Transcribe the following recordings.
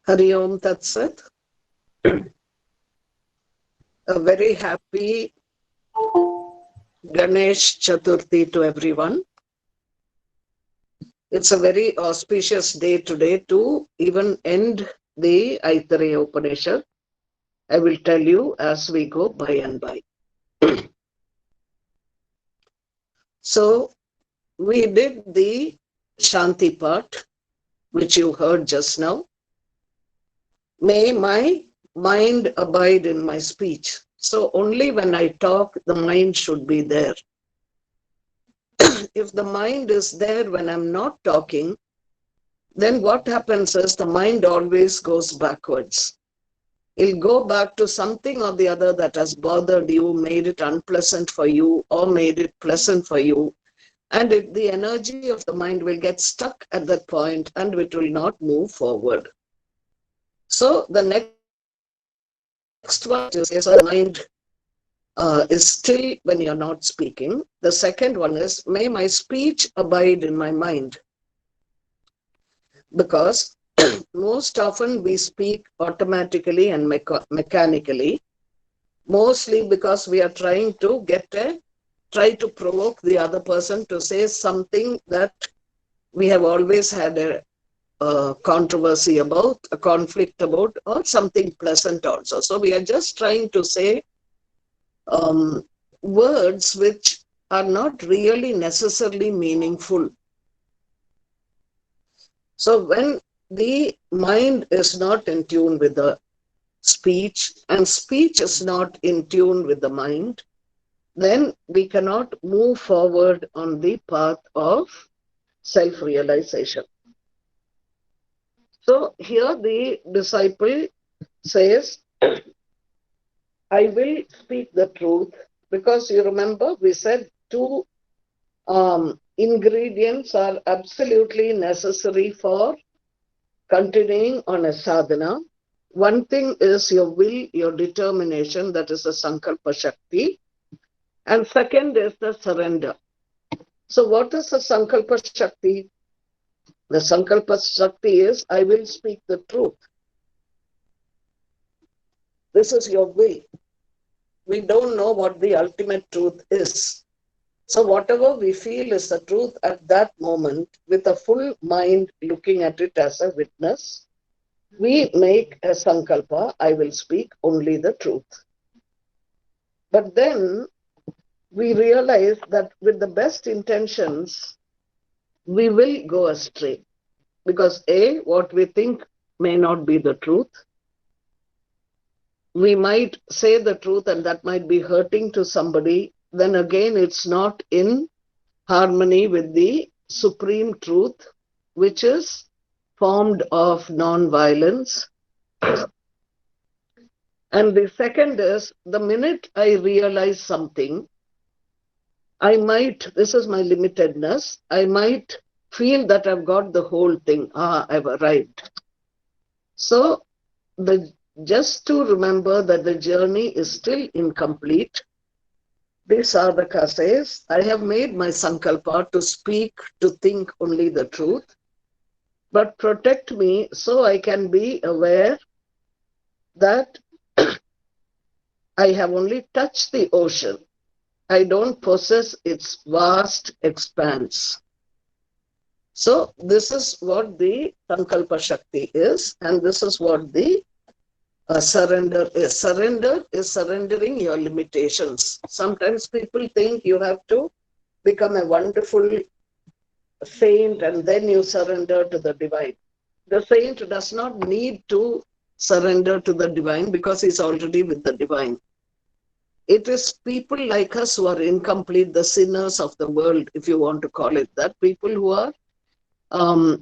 Hari Om Tat Sat. A very happy Ganesh Chaturthi to everyone. It's a very auspicious day today to even end the Aitareya Upanishad. I will tell you as we go by and by. So, we did the Shanti part, which you heard just now. May my mind abide in my speech. So, only when I talk, the mind should be there. If the mind is there when I'm not talking, then what happens is the mind always goes backwards. It'll go back to something or the other that has bothered you, made it unpleasant for you, or made it pleasant for you. And the energy of the mind will get stuck at that point and it will not move forward. So the next one is the mind is still when you're not speaking. The second one is, may my speech abide in my mind. Because most often we speak automatically and mechanically, mostly because we are trying to try to provoke the other person to say something that we have always had a controversy about, a conflict about, or something pleasant also. So we are just trying to say words which are not really necessarily meaningful. So when the mind is not in tune with the speech and speech is not in tune with the mind, then we cannot move forward on the path of self-realization. So here the disciple says, I will speak the truth, because you remember we said two ingredients are absolutely necessary for continuing on a sadhana. One thing is your will, your determination, that is the Sankalpa Shakti. And second is the surrender. So what is the Sankalpa Shakti? The Sankalpa Shakti is, I will speak the truth. This is your will. We don't know what the ultimate truth is. So whatever we feel is the truth at that moment, with a full mind looking at it as a witness, we make a sankalpa, I will speak only the truth. But then we realize that with the best intentions, we will go astray. Because A, what we think may not be the truth. We might say the truth and that might be hurting to somebody. Then again, it's not in harmony with the supreme truth, which is formed of non-violence. And the second is, the minute I realize something, this is my limitedness, I might feel that I've got the whole thing. I've arrived. So just to remember that the journey is still incomplete, the sadhaka says, I have made my sankalpa to speak, to think only the truth, but protect me so I can be aware that I have only touched the ocean. I don't possess its vast expanse. So this is what the Sankalpa Shakti is, and this is what the surrender is. Surrender is surrendering your limitations. Sometimes people think you have to become a wonderful saint and then you surrender to the divine. The saint does not need to surrender to the divine because he's already with the divine. It is people like us who are incomplete, the sinners of the world, if you want to call it that, people who are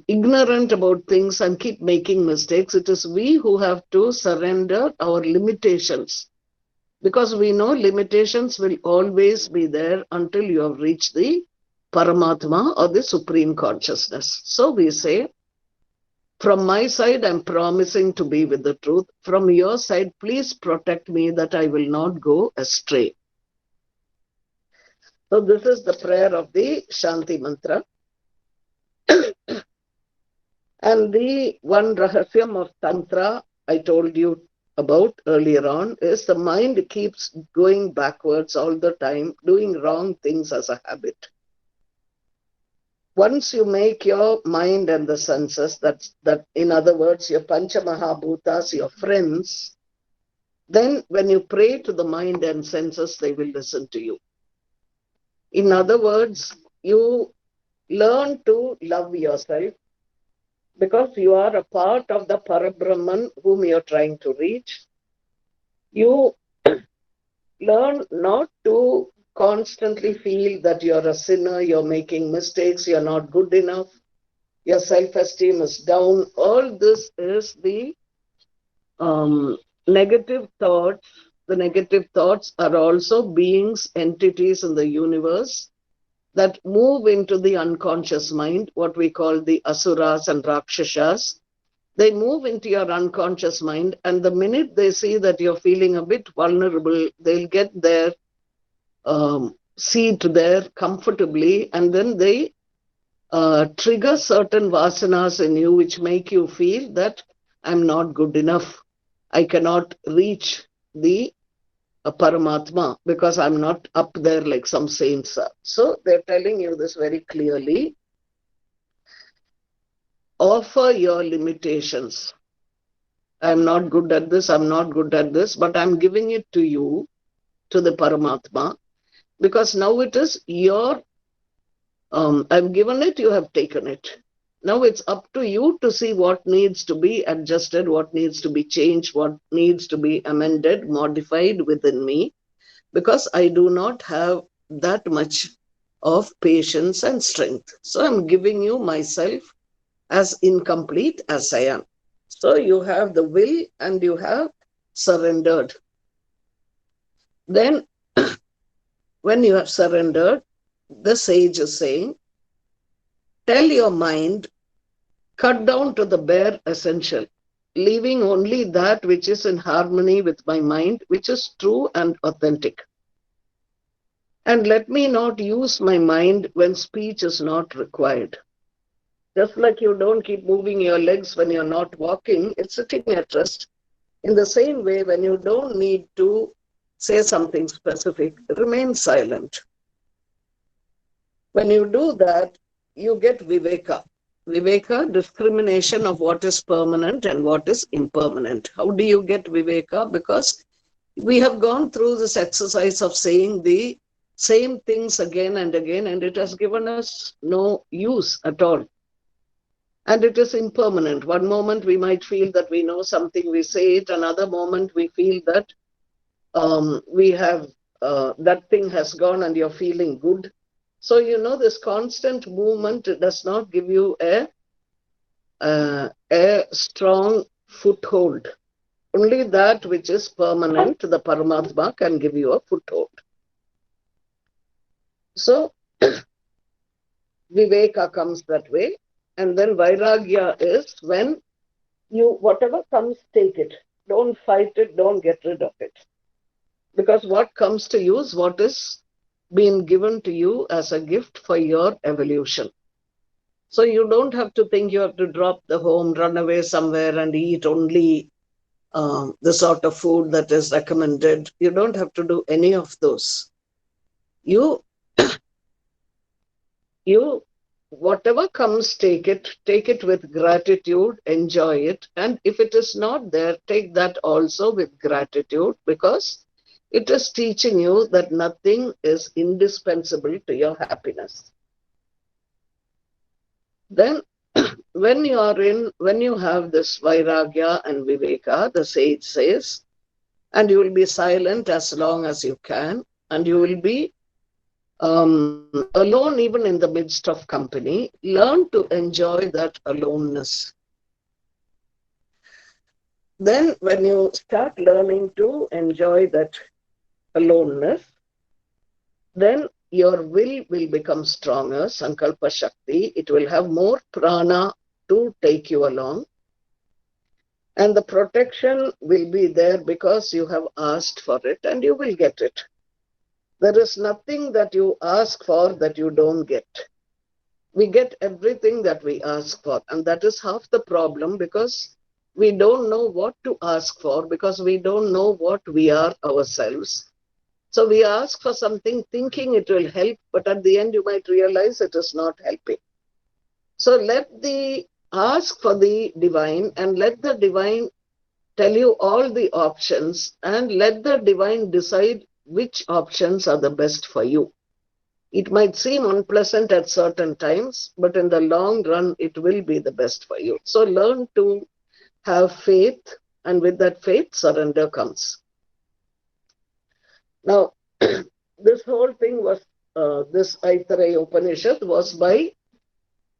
ignorant about things and keep making mistakes. It is we who have to surrender our limitations, because we know limitations will always be there until you have reached the Paramatma or the Supreme Consciousness. So we say, from my side, I'm promising to be with the truth. From your side, please protect me that I will not go astray. So this is the prayer of the Shanti Mantra. And the one rahasyam of Tantra I told you about earlier on is the mind keeps going backwards all the time, doing wrong things as a habit. Once you make your mind and the senses, that in other words, your Pancha Mahabhutas, your friends, then when you pray to the mind and senses, they will listen to you. In other words, you learn to love yourself because you are a part of the Parabrahman whom you're trying to reach. You learn not to constantly feel that you're a sinner, you're making mistakes, you're not good enough, your self-esteem is down. All this is the um, negative thoughts. The negative thoughts are also beings, entities in the universe that move into the unconscious mind, what we call the asuras and rakshasas. They move into your unconscious mind, and the minute they see that you're feeling a bit vulnerable, they'll get their seat there comfortably, and then they trigger certain vasanas in you which make you feel that I'm not good enough. I cannot reach the Paramatma because I'm not up there like some saints are. So they're telling you this very clearly. Offer your limitations. I'm not good at this, I'm not good at this, but I'm giving it to you, to the Paramatma, because now it is your, I've given it, you have taken it. Now it's up to you to see what needs to be adjusted, what needs to be changed, what needs to be amended, modified within me, because I do not have that much of patience and strength. So I'm giving you myself as incomplete as I am. So you have the will and you have surrendered. Then, when you have surrendered, the sage is saying, tell your mind, cut down to the bare essential, leaving only that which is in harmony with my mind, which is true and authentic. And let me not use my mind when speech is not required. Just like you don't keep moving your legs when you're not walking, it's sitting at rest. In the same way, when you don't need to say something specific, remain silent. When you do that, you get viveka. Viveka, discrimination of what is permanent and what is impermanent. How do you get viveka? Because we have gone through this exercise of saying the same things again and again, and it has given us no use at all. And it is impermanent. One moment we might feel that we know something, we say it. Another moment we feel that we have that thing has gone and you're feeling good. So, this constant movement does not give you a strong foothold. Only that which is permanent, the Paramatma, can give you a foothold. So, Viveka comes that way. And then Vairagya is when whatever comes, take it. Don't fight it, don't get rid of it. Because what comes to you is what is being given to you as a gift for your evolution. So you don't have to think you have to drop the home, run away somewhere and eat only the sort of food that is recommended. You don't have to do any of those. You, whatever comes, take it with gratitude, enjoy it. And if it is not there, take that also with gratitude, because it is teaching you that nothing is indispensable to your happiness. Then, when you have this Vairagya and Viveka, the sage says, and you will be silent as long as you can, and you will be alone even in the midst of company. Learn to enjoy that aloneness. Then when you start learning to enjoy that aloneness, then your will become stronger, Sankalpa Shakti. It will have more prana to take you along. And the protection will be there because you have asked for it and you will get it. There is nothing that you ask for that you don't get. we get everything that we ask for. And that is half the problem, because we don't know what to ask for, because we don't know what we are ourselves. So we ask for something thinking it will help, but at the end you might realize it is not helping. So let the ask for the divine, and let the divine tell you all the options, and let the divine decide which options are the best for you. It might seem unpleasant at certain times, but in the long run, it will be the best for you. So learn to have faith, and with that faith, surrender comes. Now, this whole thing was, this Aitareya Upanishad was by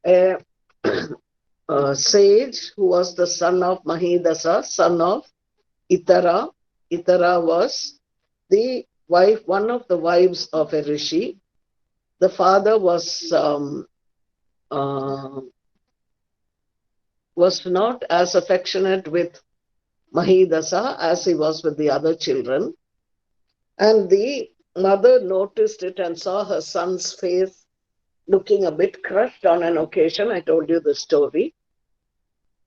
a, a sage who was the son of Mahidasa, son of Itara. Itara was the wife, one of the wives of a rishi. The father uh, was not as affectionate with Mahidasa as he was with the other children. And the mother noticed it and saw her son's face looking a bit crushed on an occasion. I told you the story.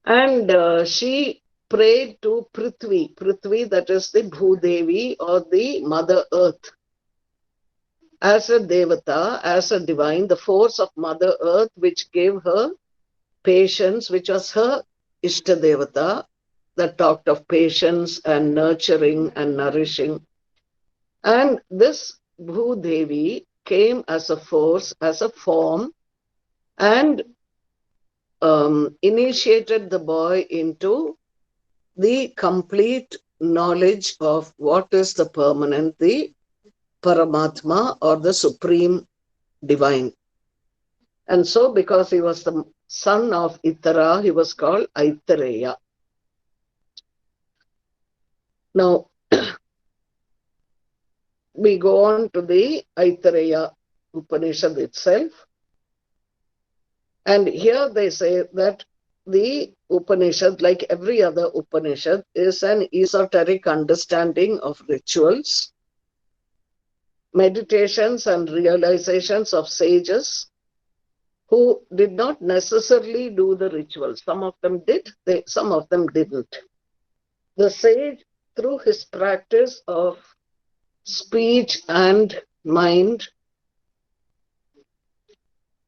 And she prayed to Prithvi. Prithvi, that is the Bhudevi, or the Mother Earth. As a Devata, as a divine, the force of Mother Earth, which gave her patience, which was her Ishta Devata, that talked of patience and nurturing and nourishing. And this Bhudevi came as a force, as a form, and initiated the boy into the complete knowledge of what is the permanent, the Paramatma, or the Supreme Divine. And so, because he was the son of Itara, he was called Aitareya. Now, we go on to the Aitareya Upanishad itself. And here they say that the Upanishad, like every other Upanishad, is an esoteric understanding of rituals, meditations, and realizations of sages who did not necessarily do the rituals. Some of them did, some of them didn't. The sage, through his practice of speech and mind,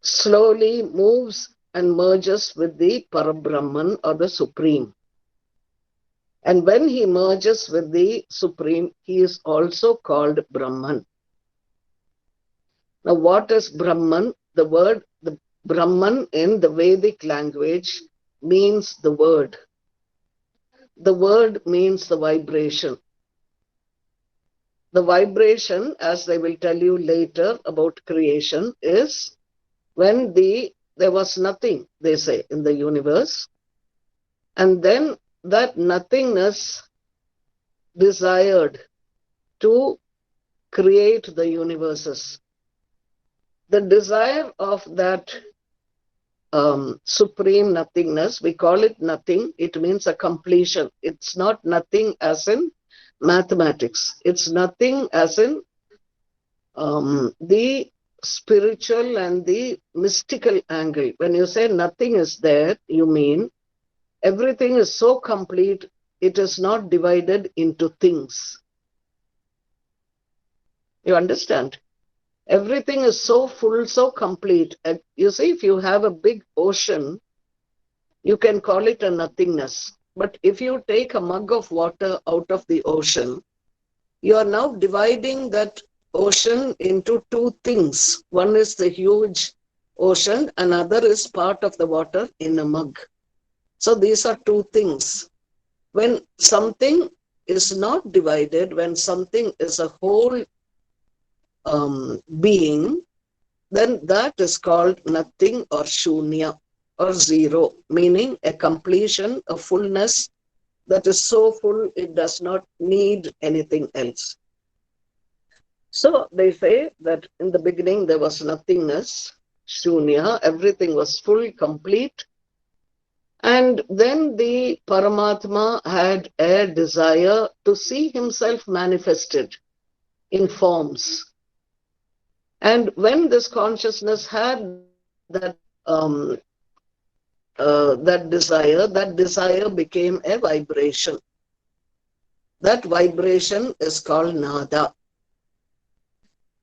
slowly moves and merges with the Parabrahman, or the Supreme. And when he merges with the Supreme, he is also called Brahman. Now, what is Brahman? The word, the Brahman in the Vedic language means the word. The word means the vibration. The vibration, as they will tell you later about creation, is when there was nothing, they say, in the universe, and then that nothingness desired to create the universes. The desire of that supreme nothingness, we call it nothing, it means a completion. It's not nothing as in mathematics. It's nothing as in the spiritual and the mystical angle. When you say nothing is there, you mean everything is so complete, it is not divided into things. You understand? Everything is so full, so complete. You see, if you have a big ocean, you can call it a nothingness. But if you take a mug of water out of the ocean, you are now dividing that ocean into two things. One is the huge ocean, another is part of the water in a mug. So these are two things. When something is not divided, when something is a whole being, then that is called nothing, or shunya, or zero, meaning a completion, a fullness that is so full it does not need anything else. So they say that in the beginning there was nothingness, shunya, everything was full, complete. And then the Paramatma had a desire to see himself manifested in forms. And when this consciousness had that desire, um, that desire became a vibration. That vibration is called nada.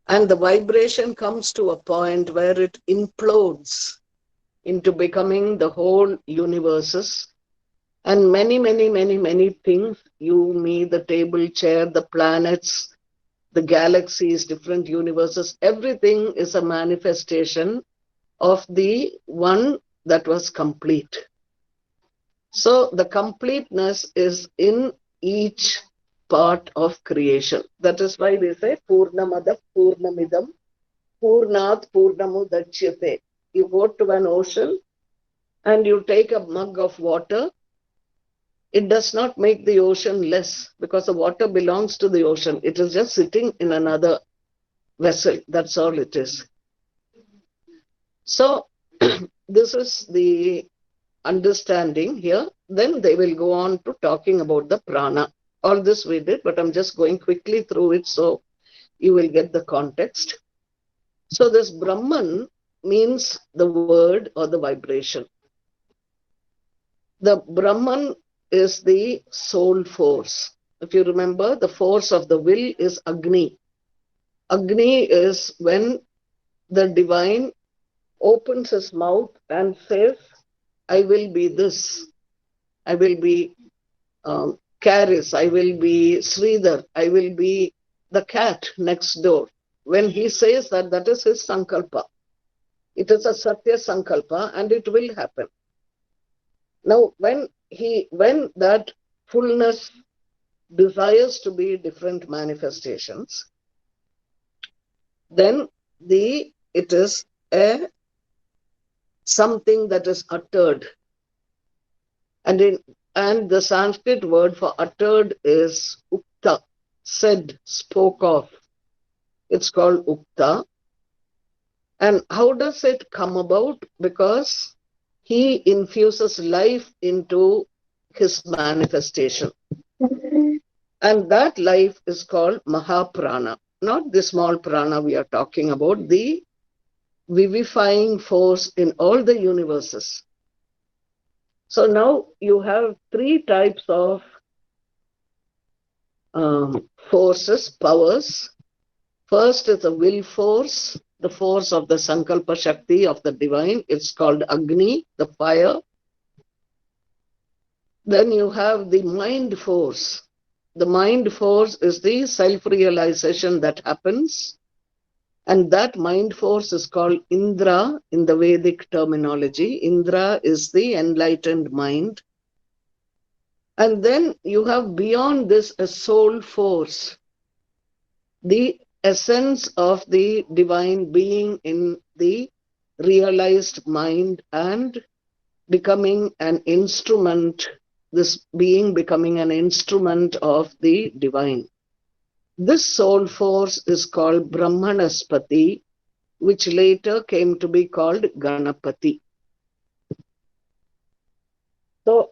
And the vibration comes to a point where it implodes into becoming the whole universes and many, many, many, many things. You, me, the table, chair, the planets, the galaxies, different universes, everything is a manifestation of the one that was complete. So the completeness is in each part of creation. That is why we say Purnamada Purnamidam Purnat Purnamudachyate. You go to an ocean and you take a mug of water. It does not make the ocean less because the water belongs to the ocean. It is just sitting in another vessel. That's all it is. So this is the understanding here. Then they will go on to talking about the prana. All this we did, but I'm just going quickly through it so you will get the context. So this Brahman means the word or the vibration. The Brahman is the soul force. If you remember, the force of the will is Agni. Agni is when the divine opens his mouth and says, I will be this. I will be Karis. I will be Sridhar. I will be the cat next door. When he says that, that is his sankalpa. It is a Satya sankalpa and it will happen. Now, when that fullness desires to be different manifestations, then it is a something that is uttered. And the Sanskrit word for uttered is ukta, said, spoke of. It's called ukta. And how does it come about? Because he infuses life into his manifestation. And that life is called Mahaprana. Not the small prana we are talking about, the vivifying force in all the universes. So now you have three types of forces, powers. First is the will force, the force of the Sankalpa Shakti of the divine. It's called Agni, the fire. Then you have the mind force. The mind force is the self-realization that happens. And that mind force is called Indra in the Vedic terminology. Indra is the enlightened mind. And then you have beyond this a soul force, the essence of the divine being in the realized mind and becoming an instrument, this being becoming an instrument of the divine. This soul force is called Brahmanaspati, which later came to be called Ganapati. So,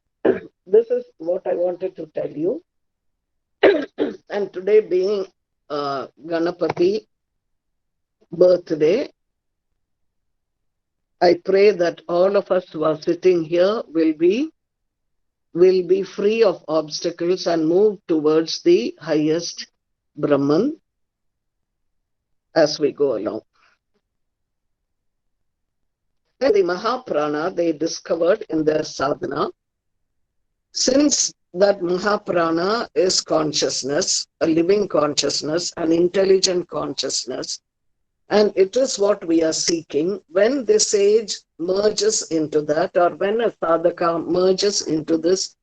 this is what I wanted to tell you. And today being Ganapati birthday, I pray that all of us who are sitting here will be free of obstacles and move towards the highest Brahman as we go along. And the Mahaprana they discovered in their sadhana. Since that Mahaprana is consciousness, a living consciousness, an intelligent consciousness, and it is what we are seeking, when the sage merges into that, or when a sadhaka merges into this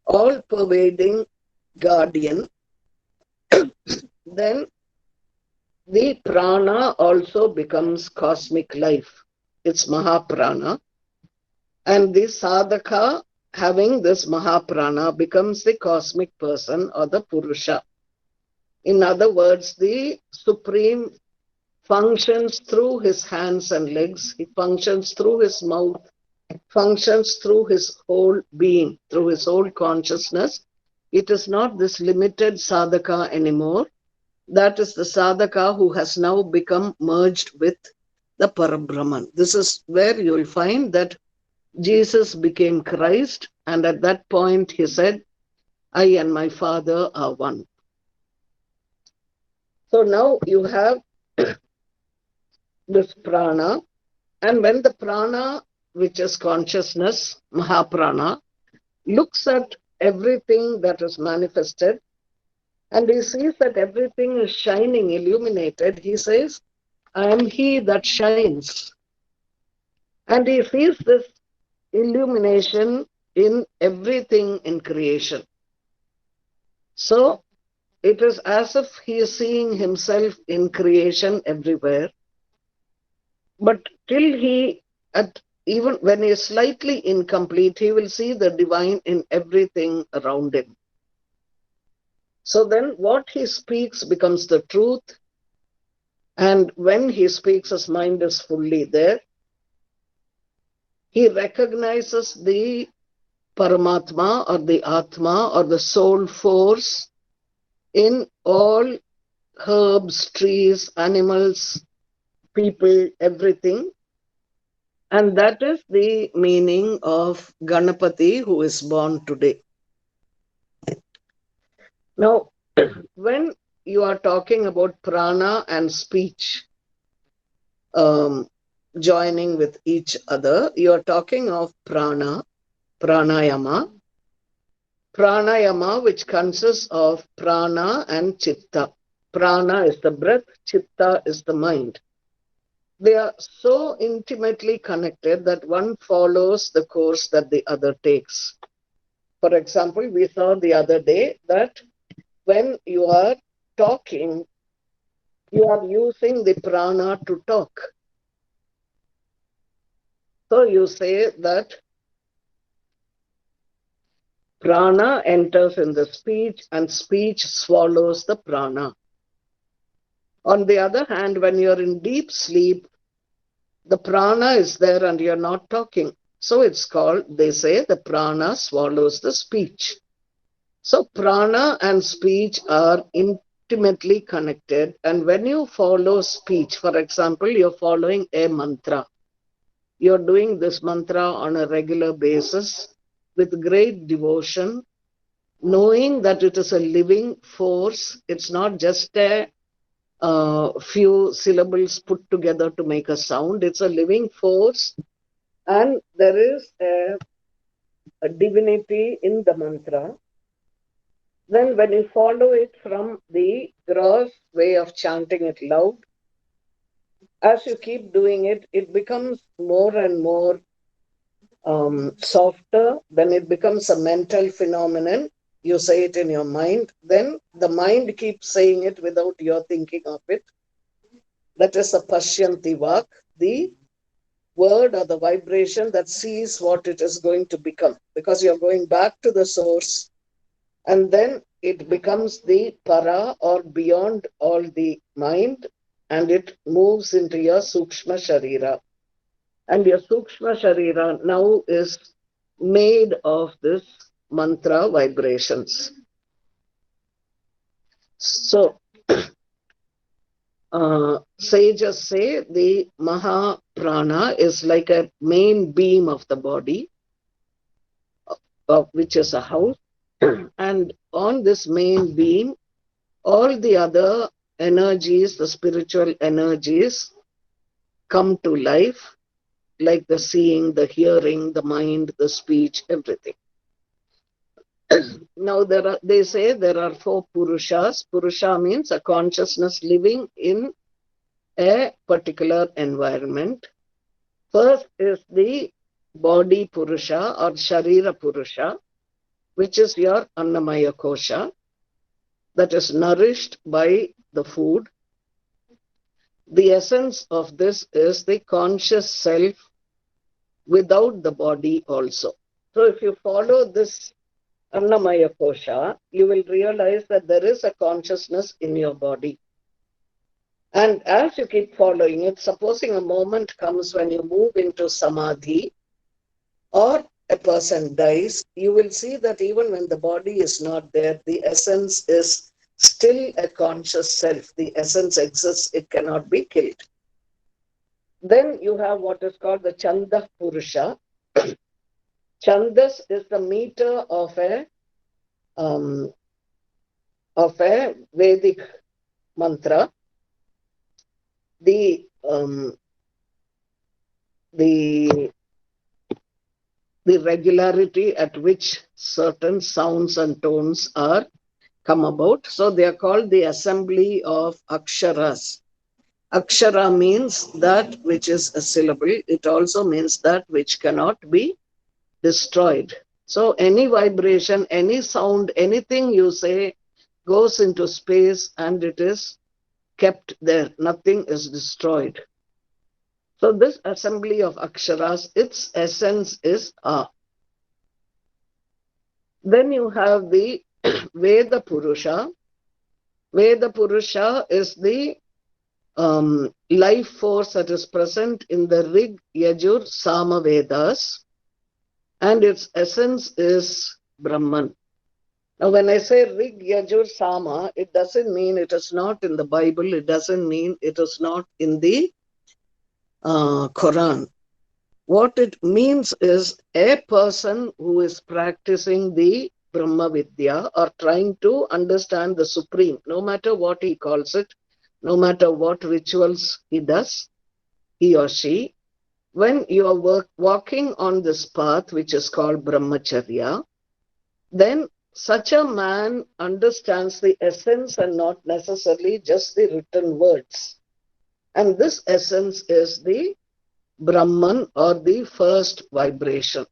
all-pervading guardian, then the prana also becomes cosmic life. It's Mahaprana. And the sadhaka having this Mahaprana becomes the cosmic person or the Purusha. In other words, the Supreme functions through his hands and legs, he functions through his mouth, functions through his whole being, through his whole consciousness. It is not this limited sadhaka anymore. That is the sadhaka who has now become merged with the Parabrahman. This is where you will find that Jesus became Christ, and at that point he said, I and my Father are one. So now you have this prana, and when the prana, which is consciousness, Mahaprana, looks at everything that is manifested, and he sees that everything is shining, illuminated, he says, I am he that shines. And he sees this illumination in everything in creation. So it is as if he is seeing himself in creation everywhere. But till he, at even when he is slightly incomplete, he will see the divine in everything around him. So then what he speaks becomes the truth. And when he speaks, his mind is fully there. He recognizes the Paramatma or the Atma or the soul force in all herbs, trees, animals, people, everything. And that is the meaning of Ganapati, who is born today. Now, when you are talking about prana and speech joining with each other, you are talking of prana, pranayama. Pranayama, which consists of prana and chitta. Prana is the breath, chitta is the mind. They are so intimately connected that one follows the course that the other takes. For example, we saw the other day that when you are talking, you are using the prana to talk. So you say that prana enters in the speech and speech swallows the prana. On the other hand, when you're in deep sleep, the prana is there and you're not talking. So it's called, they say, the prana swallows the speech. So prana and speech are intimately connected. And when you follow speech, for example, you're following a mantra. You're doing this mantra on a regular basis with great devotion, knowing that it is a living force. It's not just a few syllables put together to make a sound. It's a living force, and there is a divinity in the mantra. Then when you follow it from the gross way of chanting it loud, as you keep doing it, it becomes more and more softer. Then it becomes a mental phenomenon. You say it in your mind. Then the mind keeps saying it without your thinking of it. That is a Pashyanti Vak, the word or the vibration that sees what it is going to become. Because you're going back to the source, and then it becomes the para or beyond all the mind, and it moves into your Sukshma Sharira. And your Sukshma Sharira now is made of this mantra vibrations. So, sages say the Maha Prana is like a main beam of the body, which is a house. And on this main beam, all the other energies, the spiritual energies, come to life, like the seeing, the hearing, the mind, the speech, everything. Now they say there are 4 Purushas. Purusha means a consciousness living in a particular environment. First is the body Purusha or Sharira Purusha, which is your Annamaya Kosha, that is nourished by the food. The essence of this is the conscious self without the body also. So if you follow this Annamaya Kosha, you will realize that there is a consciousness in your body. And as you keep following it, supposing a moment comes when you move into Samadhi or a person dies, you will see that even when the body is not there, the essence is still a conscious self. The essence exists, it cannot be killed. Then you have what is called the Chanda Purusha. Chandas is the meter um, of a Vedic mantra. The the the regularity at which certain sounds and tones are come about. So they are called the assembly of aksharas. Akshara means that which is a syllable. It also means that which cannot be destroyed. So any vibration, any sound, anything you say goes into space and it is kept there. Nothing is destroyed. So this assembly of aksharas, its essence is A. Then you have the Veda Purusha. Veda Purusha is the life force that is present in the Rig, Yajur, Sama Vedas, and its essence is Brahman. Now, when I say Rig, Yajur, Sama, it doesn't mean it is not in the Bible, it doesn't mean it is not in the Quran. What it means is a person who is practicing the Brahma Vidya or trying to understand the Supreme, no matter what he calls it, no matter what rituals he does, he or she, when you are walking on this path, which is called Brahmacharya, then such a man understands the essence and not necessarily just the written words. And this essence is the Brahman or the first vibration.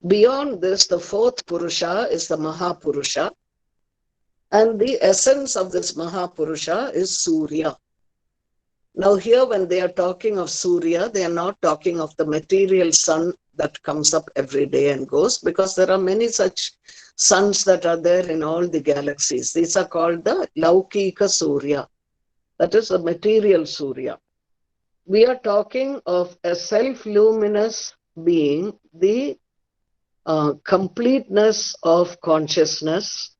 Beyond this, the fourth Purusha is the Mahapurusha. And the essence of this Mahapurusha is Surya. Now here when they are talking of Surya, they are not talking of the material sun that comes up every day and goes, because there are many such suns that are there in all the galaxies. These are called the Laukika Surya. That is the material Surya. We are talking of a self-luminous being, the completeness of consciousness,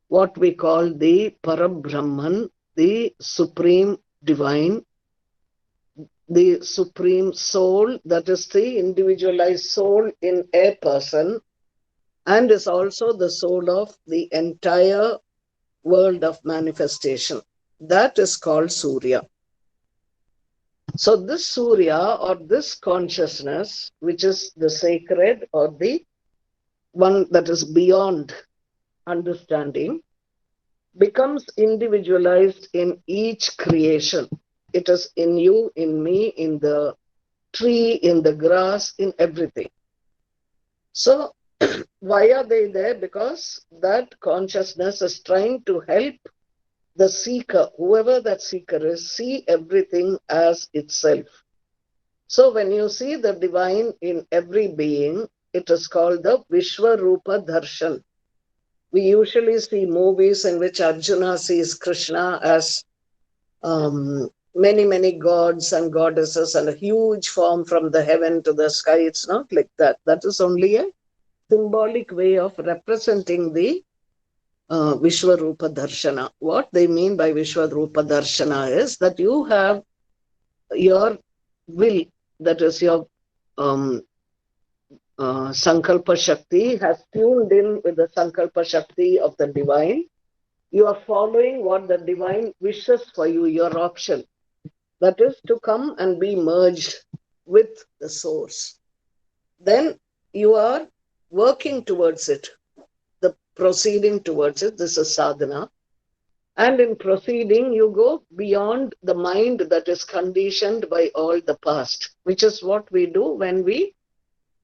what we call the Parabrahman, the supreme divine, the supreme soul, that is the individualized soul in a person, and is also the soul of the entire world of manifestation. That is called Surya. So this Surya or this consciousness, which is the sacred or the one that is beyond understanding, becomes individualized in each creation. It is in you, in me, in the tree, in the grass, in everything. So why are they there? Because that consciousness is trying to help the seeker, whoever that seeker is, see everything as itself. So when you see the divine in every being, it is called the Vishwarupa Darshan. We usually see movies in which Arjuna sees Krishna as many gods and goddesses and a huge form from the heaven to the sky. It's not like that. That is only a symbolic way of representing the Vishwarupa Darshana. What they mean by Vishwarupa Darshana is that you have your will, that is your Sankalpa Shakti, has tuned in with the Sankalpa Shakti of the divine. You are following what the divine wishes for you, your option. That is to come and be merged with the source. Then you are working towards it, the proceeding towards it. This is sadhana. And in proceeding, you go beyond the mind that is conditioned by all the past, which is what we do when we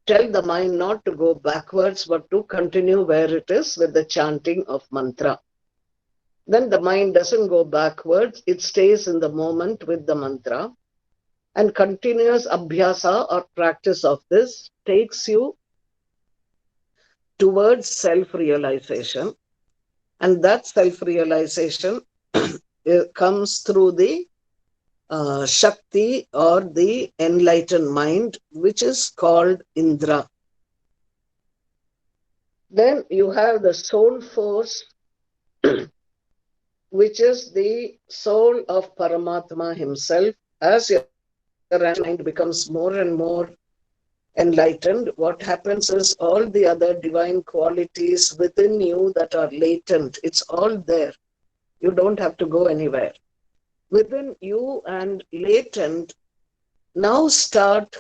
tell the mind not to go backwards, but to continue where it is with the chanting of mantra. Then the mind doesn't go backwards, it stays in the moment with the mantra. And continuous abhyasa or practice of this takes you towards self-realization. And that self-realization comes through the Shakti or the enlightened mind, which is called Indra. Then you have the soul force, which is the soul of Paramatma himself. As your mind becomes more and more enlightened, what happens is all the other divine qualities within you that are latent, it's all there. You don't have to go anywhere. Within you and latent now start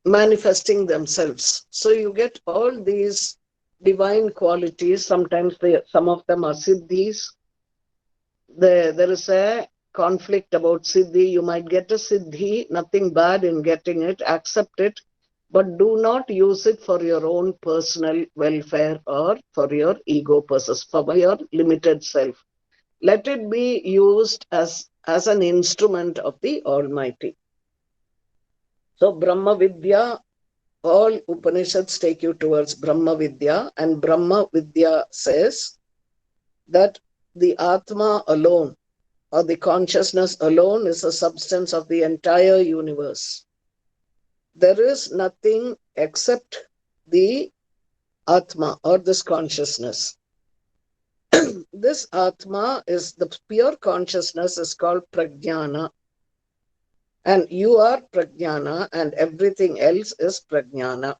manifesting themselves. So you get all these divine qualities. Sometimes some of them are siddhis. There is a conflict about siddhi. You might get a siddhi, nothing bad in getting it, accept it, but do not use it for your own personal welfare or for your ego purposes, for your limited self. Let it be used as an instrument of the Almighty. So Brahma Vidya, all Upanishads take you towards Brahma Vidya, and Brahma Vidya says that the Atma alone or the consciousness alone is the substance of the entire universe. There is nothing except the Atma or this consciousness. This Atma is the pure consciousness, is called Prajnana. And you are Prajnana and everything else is Prajnana.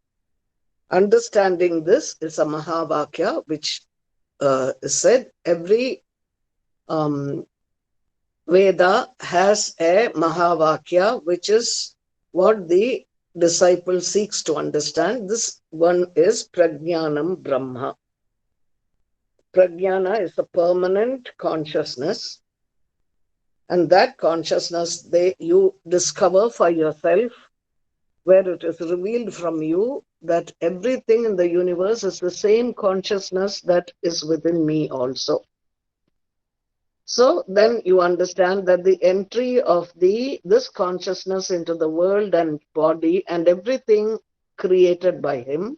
Understanding this is a Mahavakya which is said every Veda has a Mahavakya, which is what the disciple seeks to understand. This one is Prajnanam Brahma. Prajnana is a permanent consciousness, and that consciousness you discover for yourself, where it is revealed from you that everything in the universe is the same consciousness that is within me also. So then you understand that the entry of this consciousness into the world and body and everything created by him,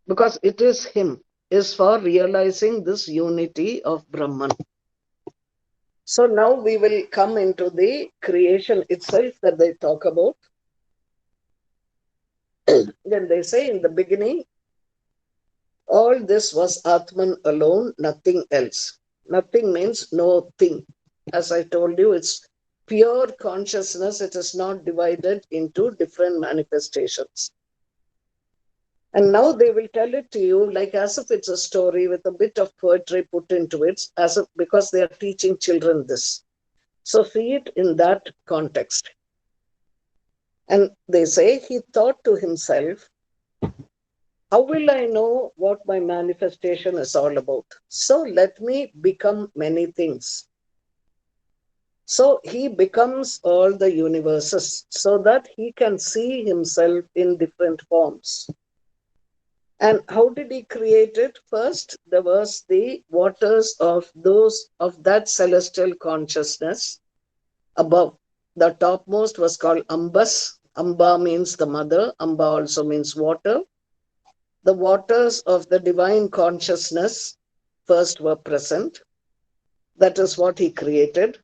because it is him, is for realizing this unity of Brahman. So now we will come into the creation itself that they talk about. Then they say in the beginning, all this was Atman alone, nothing else. Nothing means no thing. As I told you, it's pure consciousness. It is not divided into different manifestations. And now they will tell it to you like as if it's a story with a bit of poetry put into it, as if because they are teaching children this. So see it in that context. And they say, he thought to himself, how will I know what my manifestation is all about? So let me become many things. So he becomes all the universes so that he can see himself in different forms. And how did he create it? First, there was the waters of that celestial consciousness above. The topmost was called Ambas. Amba means the mother. Amba also means water. The waters of the divine consciousness first were present. That is what he created.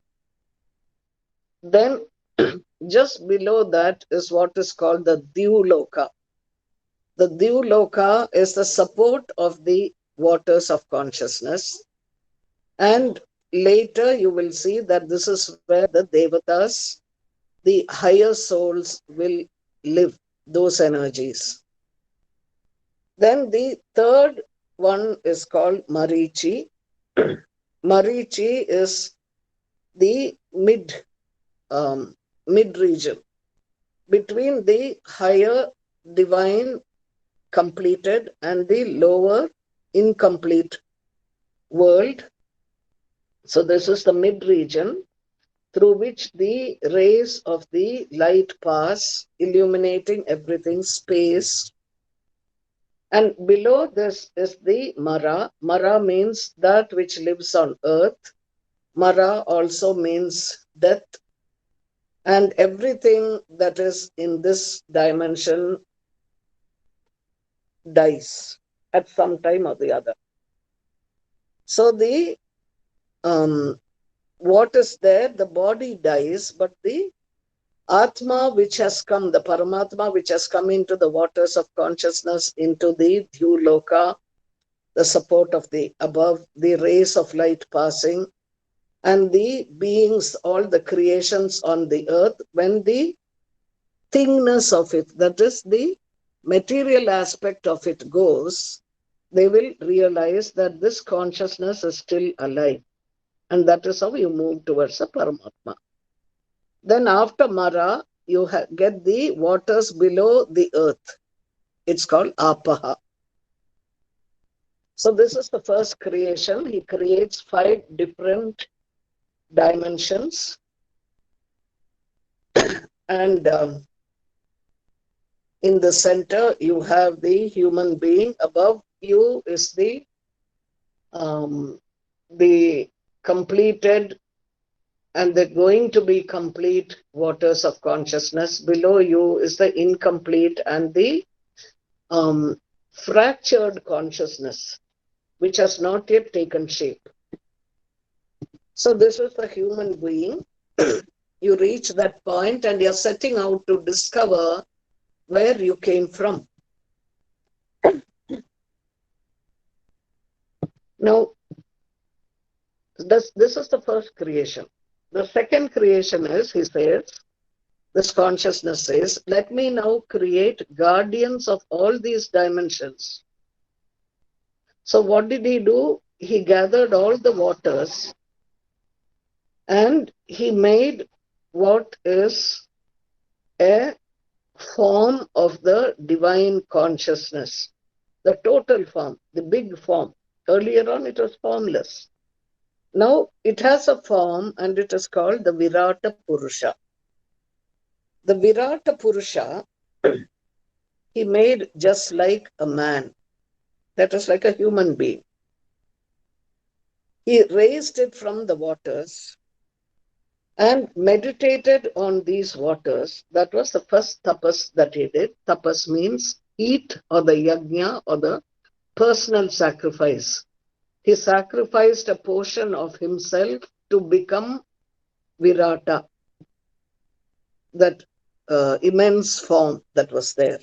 Then just below that is what is called the Dyuloka. The Dyuloka is the support of the waters of consciousness. And later you will see that this is where the Devatas, the higher souls, will live, those energies. Then the third one is called Marichi. Marichi is the mid region between the higher divine completed and the lower incomplete world. So this is the mid region through which the rays of the light pass, illuminating everything, space. And below this is the Mara. Mara means that which lives on earth. Mara also means death. And everything that is in this dimension dies at some time or the other. So the what is there? The body dies, but the Atma which has come, the Paramatma which has come into the waters of consciousness, into the Dhyuloka, the support of the above, the rays of light passing, and the beings, all the creations on the earth, when the thingness of it, that is the material aspect of it goes, they will realize that this consciousness is still alive. And that is how you move towards a Paramatma. Then after Mara, you get the waters below the earth. It's called Apaha. So this is the first creation. He creates 5 different dimensions. And in the center, you have the human being. Above you is the completed and the going to be complete waters of consciousness. Below you is the incomplete and the fractured consciousness, which has not yet taken shape. So this is the human being. You reach that point and you're setting out to discover where you came from. Now, this is the first creation. The second creation is, he says, this consciousness says, let me now create guardians of all these dimensions. So what did he do? He gathered all the waters and he made what is a form of the divine consciousness, the total form, the big form. Earlier on, it was formless. Now it has a form and it is called the Virata Purusha. The Virata Purusha, he made just like a man, that is like a human being. He raised it from the waters and meditated on these waters. That was the first tapas that he did. Tapas means heat or the yajna or the personal sacrifice. He sacrificed a portion of himself to become Virata, that immense form that was there.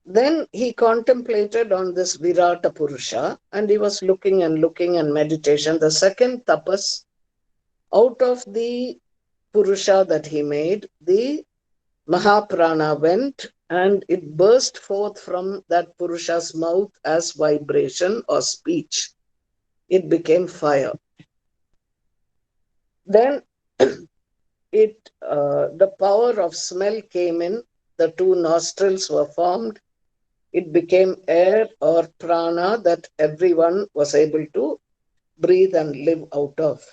Then he contemplated on this Virata Purusha and he was looking and meditation. The second tapas, out of the Purusha that he made, the Mahaprana went and it burst forth from that Purusha's mouth as vibration or speech. It became fire. Then the power of smell came in, the 2 nostrils were formed, it became air or prana that everyone was able to breathe and live out of.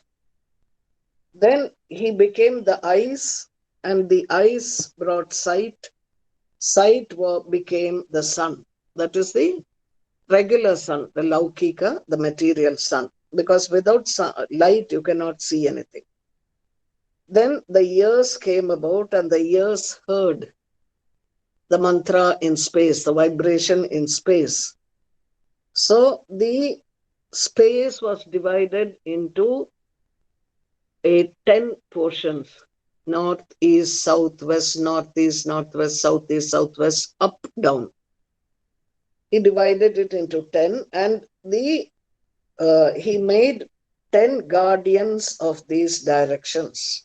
Then he became the eyes, and the eyes brought sight. Sight became the sun. That is the regular sun, the Laukika, the material sun. Because without light, you cannot see anything. Then the ears came about and the ears heard the mantra in space, the vibration in space. So the space was divided into 10 portions: north, east, southwest, northeast, northwest, southeast, southwest, up, down. He divided it into 10 and he made 10 guardians of these directions.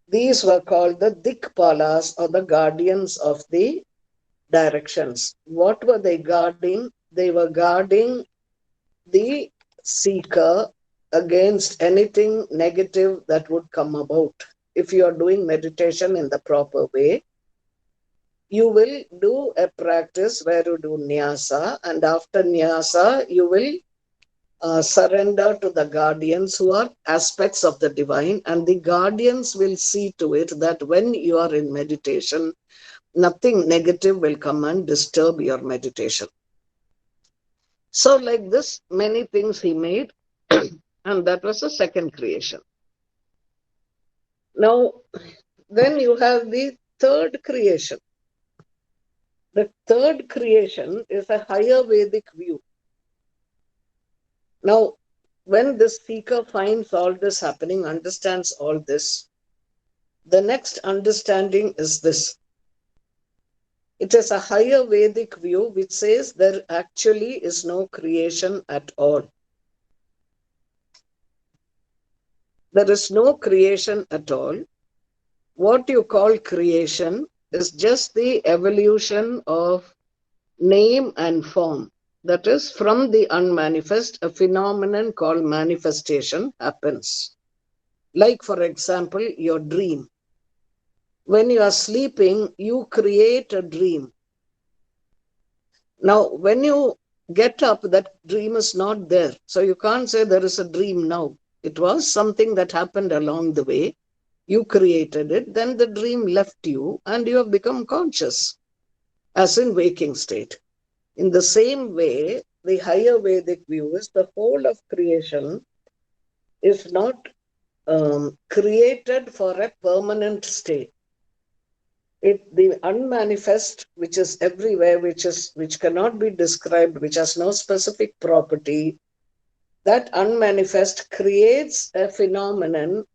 These were called the Dikpalas, or the guardians of the directions. What were they guarding? They were guarding the seeker against anything negative that would come about. If you are doing meditation in the proper way, you will do a practice where you do nyasa, and after nyasa, you will surrender to the guardians who are aspects of the divine, and the guardians will see to it that when you are in meditation, nothing negative will come and disturb your meditation. So like this, many things he made, and that was the second creation. Now, then you have the third creation. The third creation is a higher Vedic view. Now, when this seeker finds all this happening, understands all this, the next understanding is this. It is a higher Vedic view which says there actually is no creation at all. There is no creation at all. What you call creation is just the evolution of name and form. That is, from the unmanifest, a phenomenon called manifestation happens. Like, for example, your dream. When you are sleeping, you create a dream. Now, when you get up, that dream is not there. So you can't say there is a dream now. It was something that happened along the way. You created it, then the dream left you, and you have become conscious, as in waking state. In the same way, the higher Vedic view is the whole of creation is not created for a permanent state. The unmanifest, which is everywhere, which cannot be described, which has no specific property, that unmanifest creates a phenomenon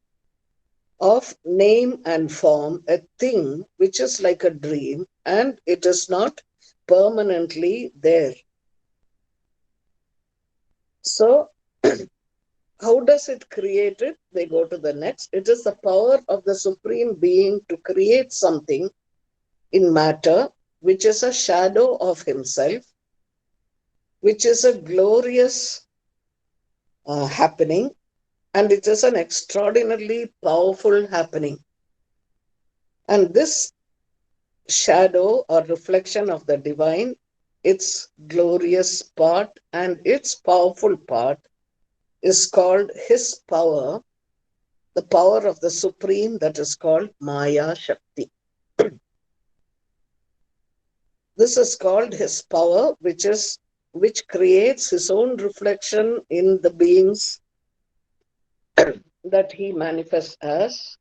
of name and form, a thing which is like a dream, and it is not permanently there. So, how does it create it? They go to the next. It is the power of the Supreme Being to create something in matter, which is a shadow of himself, which is a glorious happening, and it is an extraordinarily powerful happening. And this shadow or reflection of the divine, its glorious part and its powerful part, is called his power, the power of the Supreme, that is called Maya Shakti. This is called his power, which creates his own reflection in the beings that he manifests as.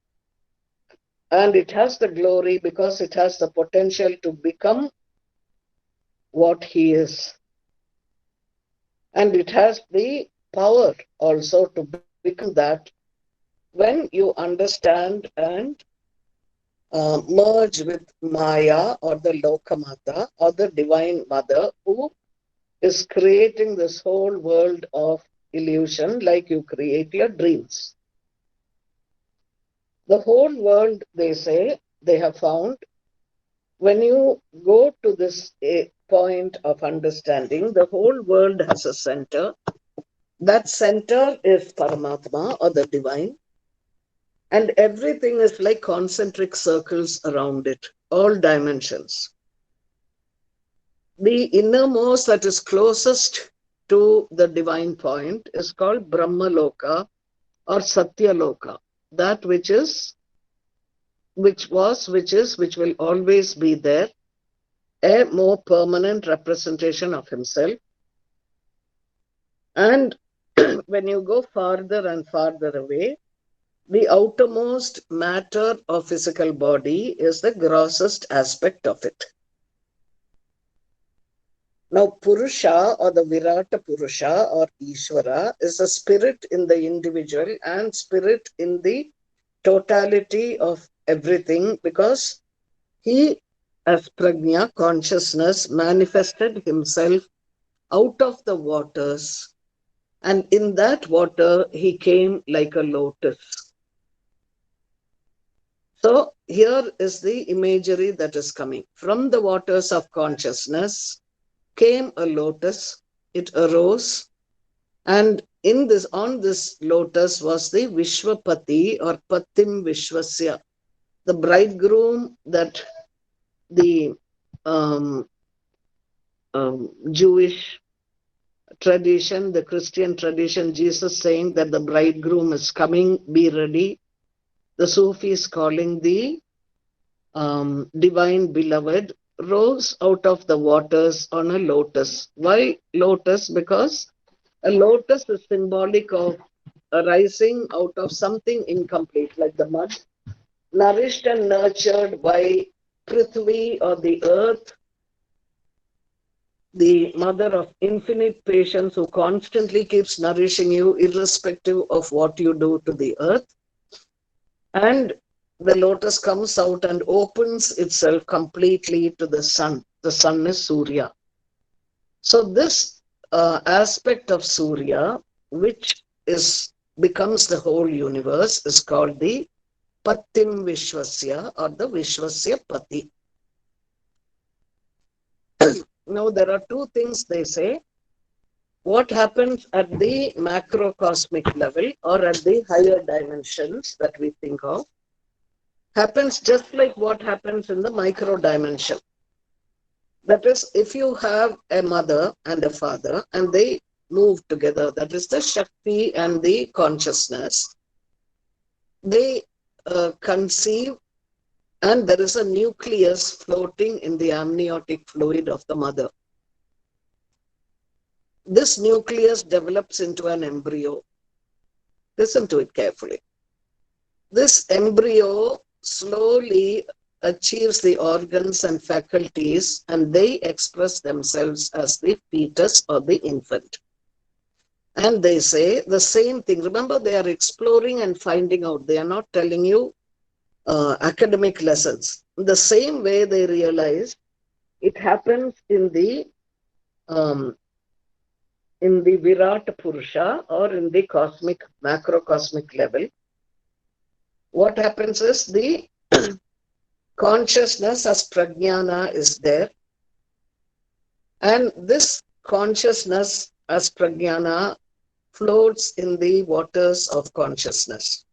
And it has the glory because it has the potential to become what he is. And it has the power also to become that when you understand and merge with Maya or the Lokamata or the Divine Mother, who is creating this whole world of illusion like you create your dreams. The whole world, they say, they have found, when you go to this point of understanding, the whole world has a center. That center is Paramatma or the divine, and everything is like concentric circles around it, all dimensions. The innermost that is closest to the divine point is called Brahmaloka or Satyaloka, that which is, which was, which is, which will always be there, a more permanent representation of himself. And when you go farther and farther away, the outermost matter of physical body is the grossest aspect of it. Now, Purusha or the Virata Purusha or Ishvara is a spirit in the individual and spirit in the totality of everything, because he, as Prajna, consciousness, manifested himself out of the waters, and in that water he came like a lotus. So here is the imagery that is coming. From the waters of consciousness came a lotus, it arose, and on this lotus was the Vishwapati or Patim Vishwasya, the bridegroom that the Jewish tradition, the Christian tradition, Jesus saying that the bridegroom is coming, be ready. The Sufis calling the divine beloved, rose out of the waters on a lotus. Why lotus? Because a lotus is symbolic of arising out of something incomplete, like the mud, nourished and nurtured by Prithvi or the earth, the mother of infinite patience who constantly keeps nourishing you irrespective of what you do to the earth. And the lotus comes out and opens itself completely to the sun. The sun is Surya. So this aspect of Surya, which is becomes the whole universe is called the Patim Vishwasya or the Vishwasya Pati. Now there are two things they say. What happens at the macrocosmic level or at the higher dimensions that we think of happens just like what happens in the micro dimension. That is, if you have a mother and a father and they move together, that is the Shakti and the consciousness, they conceive, and there is a nucleus floating in the amniotic fluid of the mother. This nucleus develops into an embryo. Listen to it carefully. This embryo slowly achieves the organs and faculties, and they express themselves as the fetus or the infant. And they say the same thing. Remember, they are exploring and finding out. They are not telling you academic lessons. The same way they realize it happens in the Virat Purusha or in the cosmic, macrocosmic level. What happens is the consciousness as prajnana is there, and this consciousness as prajnana floats in the waters of consciousness.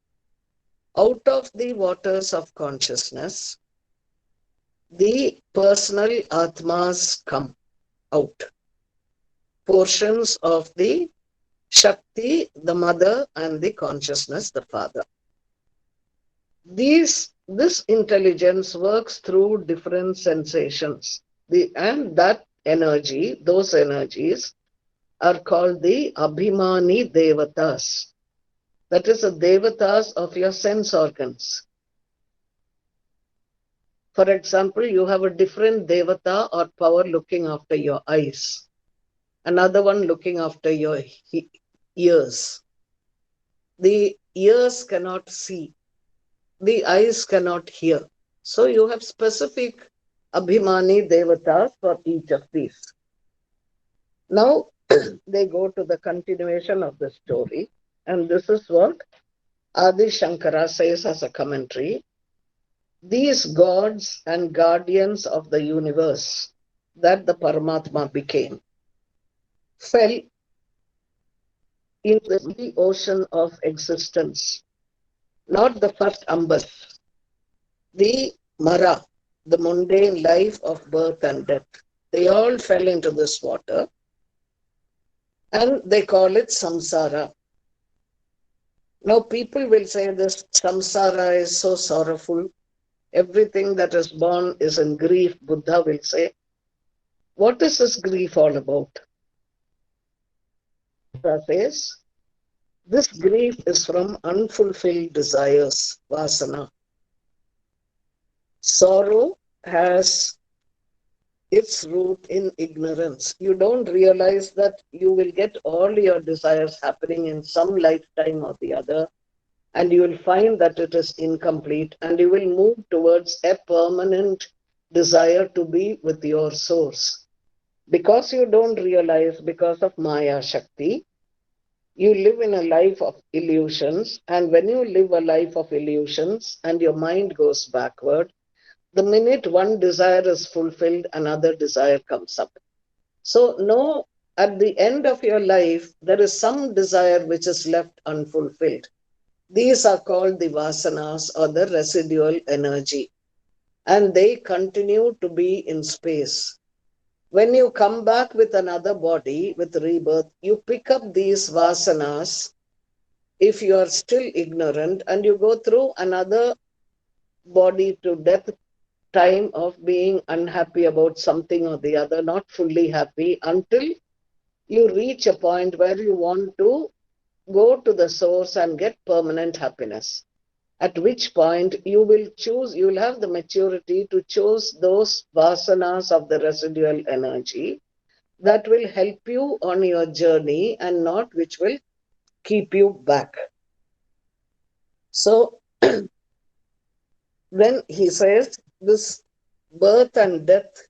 Out of the waters of consciousness, the personal atmas come out. Portions of the Shakti, the mother, and the consciousness, the father. This intelligence works through different sensations. And that energy, those energies, are called the Abhimani Devatas. That is the Devatas of your sense organs. For example, you have a different Devata or power looking after your eyes, another one looking after your ears. The ears cannot see, the eyes cannot hear. So you have specific Abhimani Devatas for each of these. Now they go to the continuation of the story, and this is what Adi Shankara says as a commentary. These gods and guardians of the universe that the Paramatma became fell into the ocean of existence. Not the first ambas, the Mara, the mundane life of birth and death. They all fell into this water, and they call it samsara. Now people will say this samsara is so sorrowful. Everything that is born is in grief. Buddha will say, what is this grief all about? Buddha says, this grief is from unfulfilled desires, vasana. Sorrow has its root in ignorance. You don't realize that you will get all your desires happening in some lifetime or the other, and you will find that it is incomplete, and you will move towards a permanent desire to be with your source. Because you don't realize, because of Maya Shakti, you live in a life of illusions, and when you live a life of illusions and your mind goes backward, the minute one desire is fulfilled, another desire comes up. So, no, at the end of your life, there is some desire which is left unfulfilled. These are called the vasanas or the residual energy, and they continue to be in space. When you come back with another body, with rebirth, you pick up these vasanas if you are still ignorant, and you go through another body to death time of being unhappy about something or the other, not fully happy, until you reach a point where you want to go to the source and get permanent happiness. At which point you will choose, you will have the maturity to choose those vasanas of the residual energy that will help you on your journey and not which will keep you back. So when he says this birth and death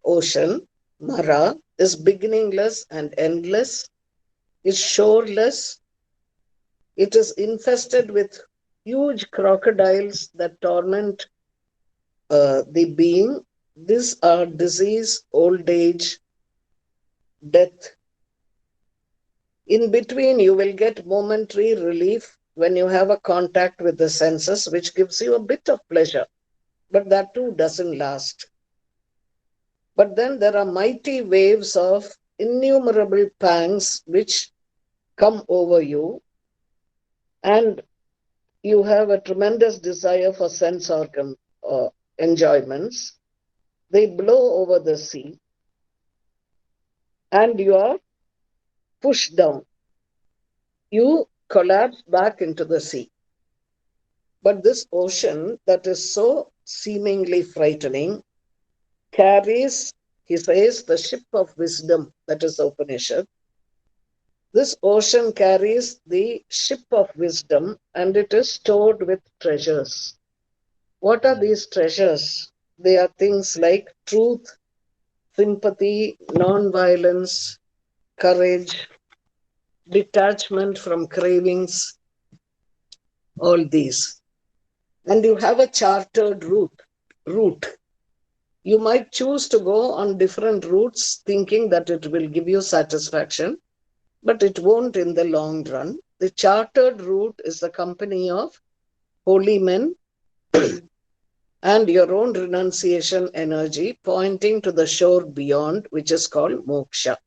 ocean, Mara, is beginningless and endless, is shoreless, It is infested with huge crocodiles that torment the being. These are disease, old age, death. In between, you will get momentary relief when you have a contact with the senses, which gives you a bit of pleasure, but that too doesn't last. But then there are mighty waves of innumerable pangs which come over you, and you have a tremendous desire for sense organ enjoyments. They blow over the sea, and you are pushed down. You collapse back into the sea. But this ocean that is so seemingly frightening carries, he says, the ship of wisdom, that is Upanishad. This ocean carries the ship of wisdom, and it is stored with treasures. What are these treasures? They are things like truth, sympathy, non-violence, courage, detachment from cravings, all these. And you have a chartered route. You might choose to go on different routes thinking that it will give you satisfaction, but it won't in the long run. The chartered route is the company of holy men and your own renunciation energy pointing to the shore beyond, which is called moksha.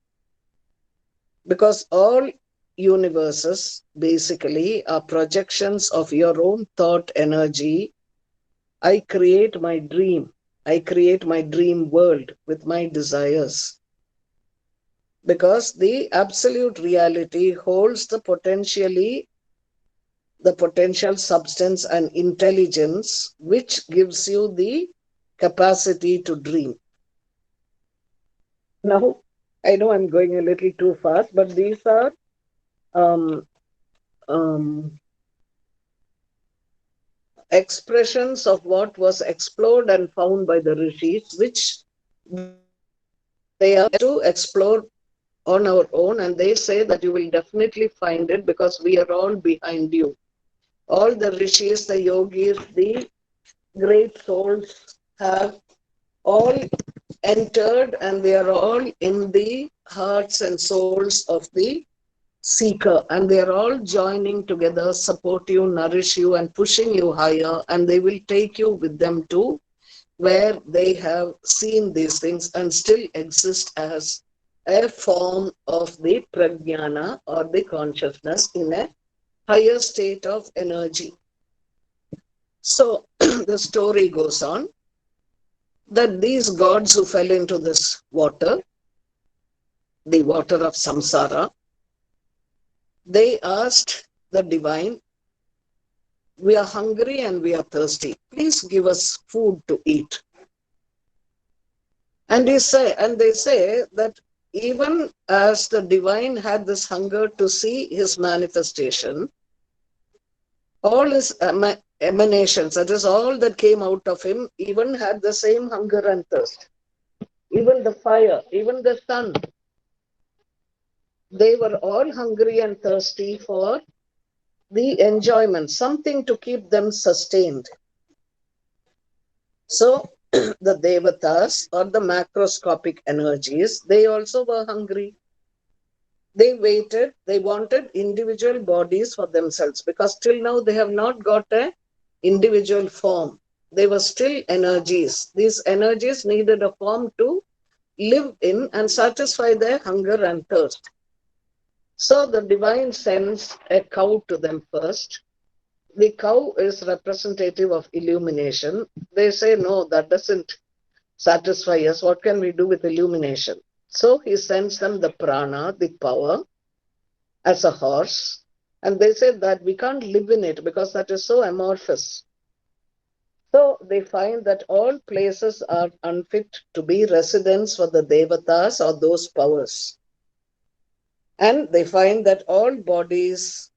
Because all universes basically are projections of your own thought energy. I create my dream. I create my dream world with my desires. Because the absolute reality holds the potential substance and intelligence which gives you the capacity to dream. Now, I know I'm going a little too fast, but these are um, um, expressions of what was explored and found by the rishis, which they are to explore on our own, and they say that you will definitely find it because we are all behind you. All the rishis, the yogis, the great souls have all entered, and they are all in the hearts and souls of the seeker, and they are all joining together, support you, nourish you, and pushing you higher, and they will take you with them to where they have seen these things and still exist as a form of the prajnana or the consciousness in a higher state of energy. So the story goes on that these gods who fell into this water, the water of samsara, they asked the divine, we are hungry and we are thirsty. Please give us food to eat. And they say that even as the divine had this hunger to see his manifestation, all his emanations, that is all that came out of him, even had the same hunger and thirst. Even the fire, even the sun, they were all hungry and thirsty for the enjoyment, something to keep them sustained. So the devatas or the macroscopic energies, they also were hungry. They waited, they wanted individual bodies for themselves because till now they have not got a individual form. They were still energies. These energies needed a form to live in and satisfy their hunger and thirst. So the divine sends a cow to them first. The cow is representative of illumination. They say, no, that doesn't satisfy us. What can we do with illumination? So he sends them the prana, the power, as a horse. And they said that we can't live in it because that is so amorphous. So they find that all places are unfit to be residence for the devatas or those powers. And they find that all bodies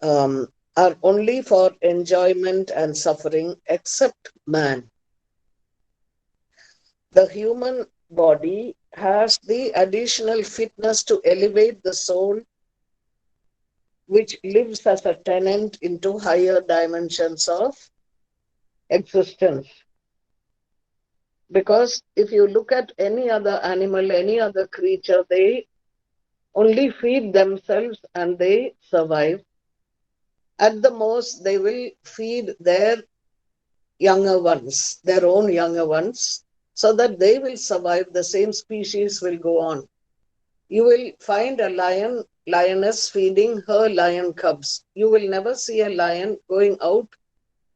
are only for enjoyment and suffering except man. The human body has the additional fitness to elevate the soul which lives as a tenant into higher dimensions of existence. Because if you look at any other animal, any other creature, they only feed themselves and they survive. At the most, they will feed their younger ones, their own younger ones, so that they will survive. The same species will go on. You will find a lioness feeding her lion cubs. You will never see a lion going out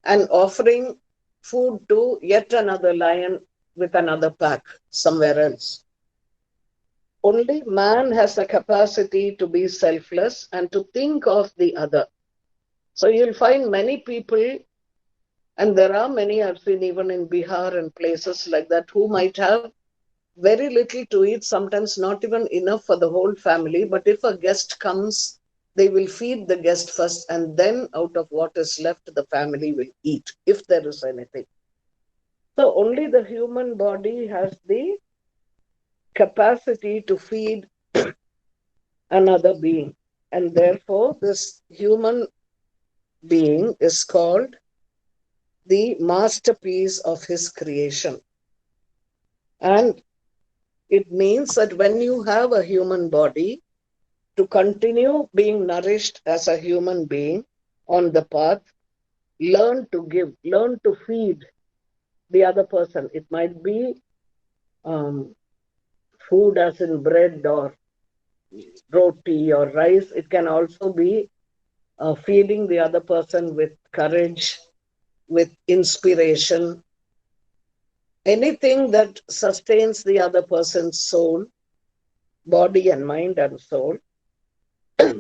and offering food to yet another lion with another pack somewhere else. Only man has the capacity to be selfless and to think of the other. So you'll find many people, and there are many I've seen even in Bihar and places like that, who might have very little to eat, sometimes not even enough for the whole family. But if a guest comes, they will feed the guest first, and then out of what is left, the family will eat, if there is anything. So only the human body has the capacity to feed another being. And therefore, this human being is called the masterpiece of his creation. And it means that when you have a human body, to continue being nourished as a human being on the path, learn to give, learn to feed the other person. It might be um, food as in bread or roti or rice. It can also be feeding the other person with courage, with inspiration, anything that sustains the other person's soul, body and mind and soul.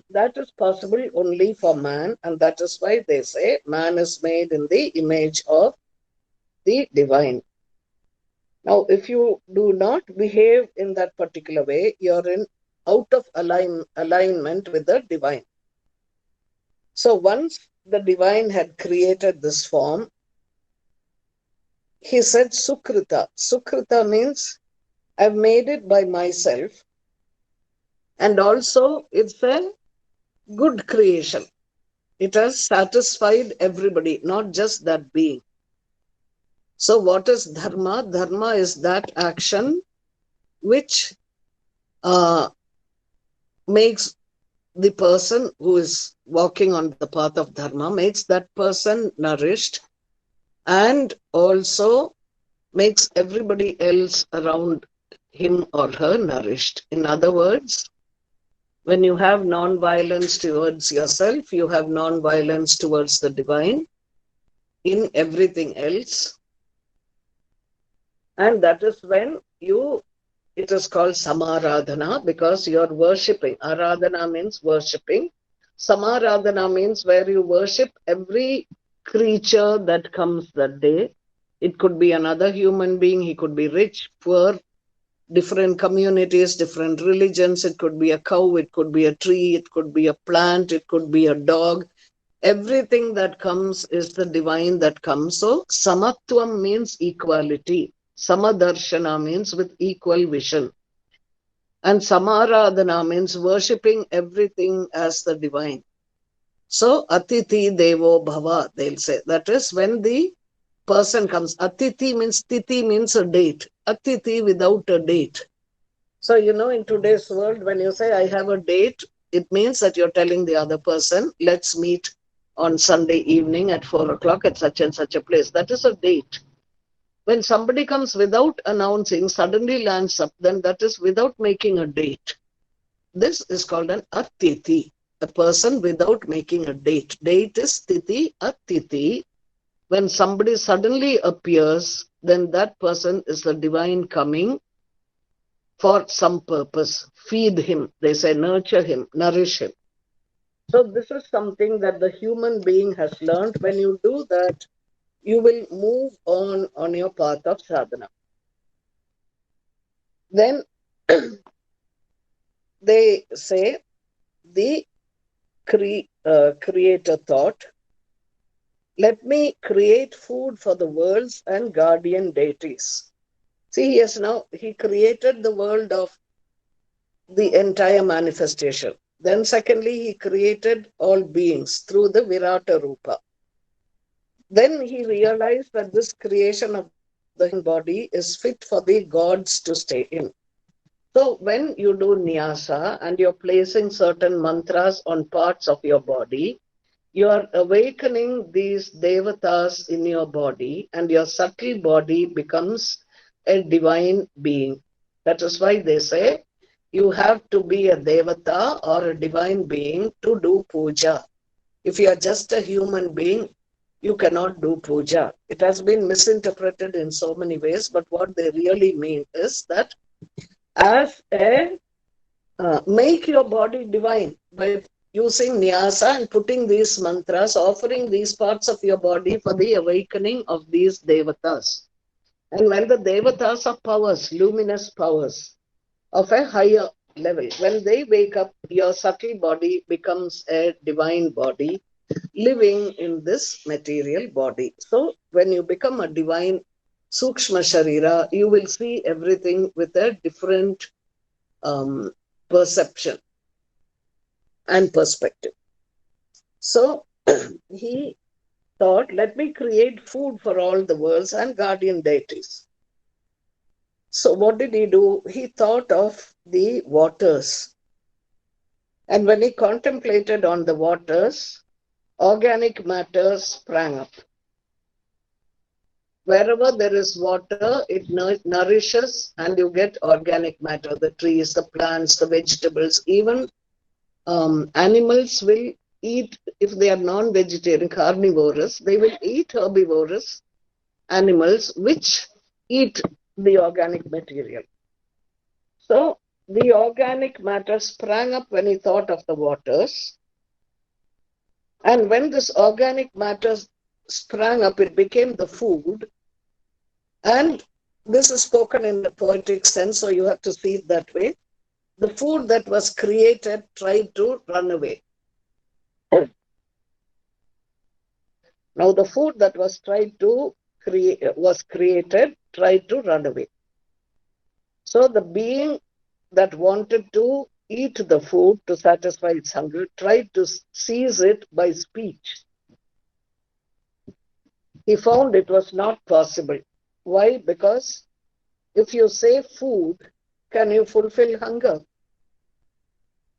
That is possible only for man, and that is why they say man is made in the image of the divine. Now, if you do not behave in that particular way, you're in out of alignment with the divine. So once the divine had created this form, he said Sukrita. Sukrita means I've made it by myself, and also it's a good creation. It has satisfied everybody, not just that being. So what is dharma? Dharma is that action which makes the person who is walking on the path of dharma, makes that person nourished, and also makes everybody else around him or her nourished. In other words, when you have non-violence towards yourself, you have non-violence towards the divine in everything else. And that is when it is called samaradhana, because you're worshipping. Aradhana means worshipping. Samaradhana means where you worship every creature that comes that day. It could be another human being, he could be rich, poor, different communities, different religions. It could be a cow, it could be a tree, it could be a plant, it could be a dog. Everything that comes is the divine that comes. So samatvam means equality. Samadarshana means with equal vision. And samaradhana means worshipping everything as the divine. So Atithi Devo Bhava, they'll say. That is when the person comes. Atithi means, Tithi means a date. Atithi without a date. So, in today's world, when you say, I have a date, it means that you're telling the other person, let's meet on Sunday evening at 4 o'clock at such and such a place. That is a date. When somebody comes without announcing, suddenly lands up, then that is without making a date. This is called an Atithi, a person without making a date. Date is Tithi, Atithi. When somebody suddenly appears, then that person is the divine coming for some purpose. Feed him, they say, nurture him, nourish him. So this is something that the human being has learned. When you do that, you will move on your path of sadhana. Then they say the creator thought, let me create food for the worlds and guardian deities. See, yes, now he created the world of the entire manifestation. Then secondly, he created all beings through the Virata Rupa. Then he realized that this creation of the human body is fit for the gods to stay in. So when you do nyasa and you're placing certain mantras on parts of your body, you are awakening these devatas in your body, and your subtle body becomes a divine being. That is why they say you have to be a devata or a divine being to do puja. If you are just a human being, you cannot do puja. It has been misinterpreted in so many ways, but what they really mean is that as a make your body divine by using nyasa and putting these mantras, offering these parts of your body for the awakening of these devatas. And when the devatas are powers, luminous powers of a higher level, when they wake up, your subtle body becomes a divine body living in this material body. So when you become a divine Sukshma Sharira, you will see everything with a different um, perception and perspective. So he thought, let me create food for all the worlds and guardian deities. So what did he do? He thought of the waters. And when he contemplated on the waters, organic matter sprang up. Wherever there is water, it nourishes and you get organic matter. The trees, the plants, the vegetables, even animals will eat, if they are non-vegetarian, carnivorous, they will eat herbivorous animals which eat the organic material. So the organic matter sprang up when he thought of the waters. And when this organic matter sprang up, it became the food. And this is spoken in the poetic sense, so you have to see it that way. The food that was created tried to run away. Now the food that was created tried to run away. So the being that wanted to eat the food to satisfy its hunger tried to seize it by speech. He found it was not possible. Why? Because if you say food, can you fulfill hunger?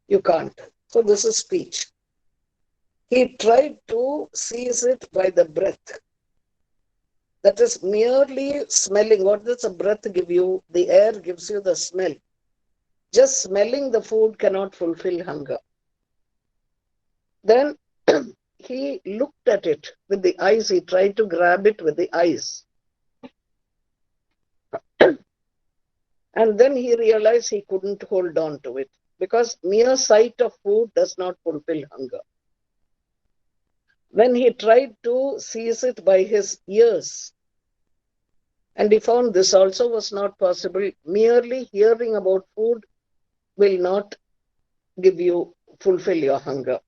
You can't. So this is speech. He tried to seize it by the breath. That is merely smelling. What does a breath give you? The air gives you the smell. Just smelling the food cannot fulfill hunger. Then he looked at it with the eyes. He tried to grab it with the eyes. And then he realized he couldn't hold on to it because mere sight of food does not fulfill hunger. When he tried to seize it by his ears, and he found this also was not possible. Merely hearing about food will not fulfill your hunger.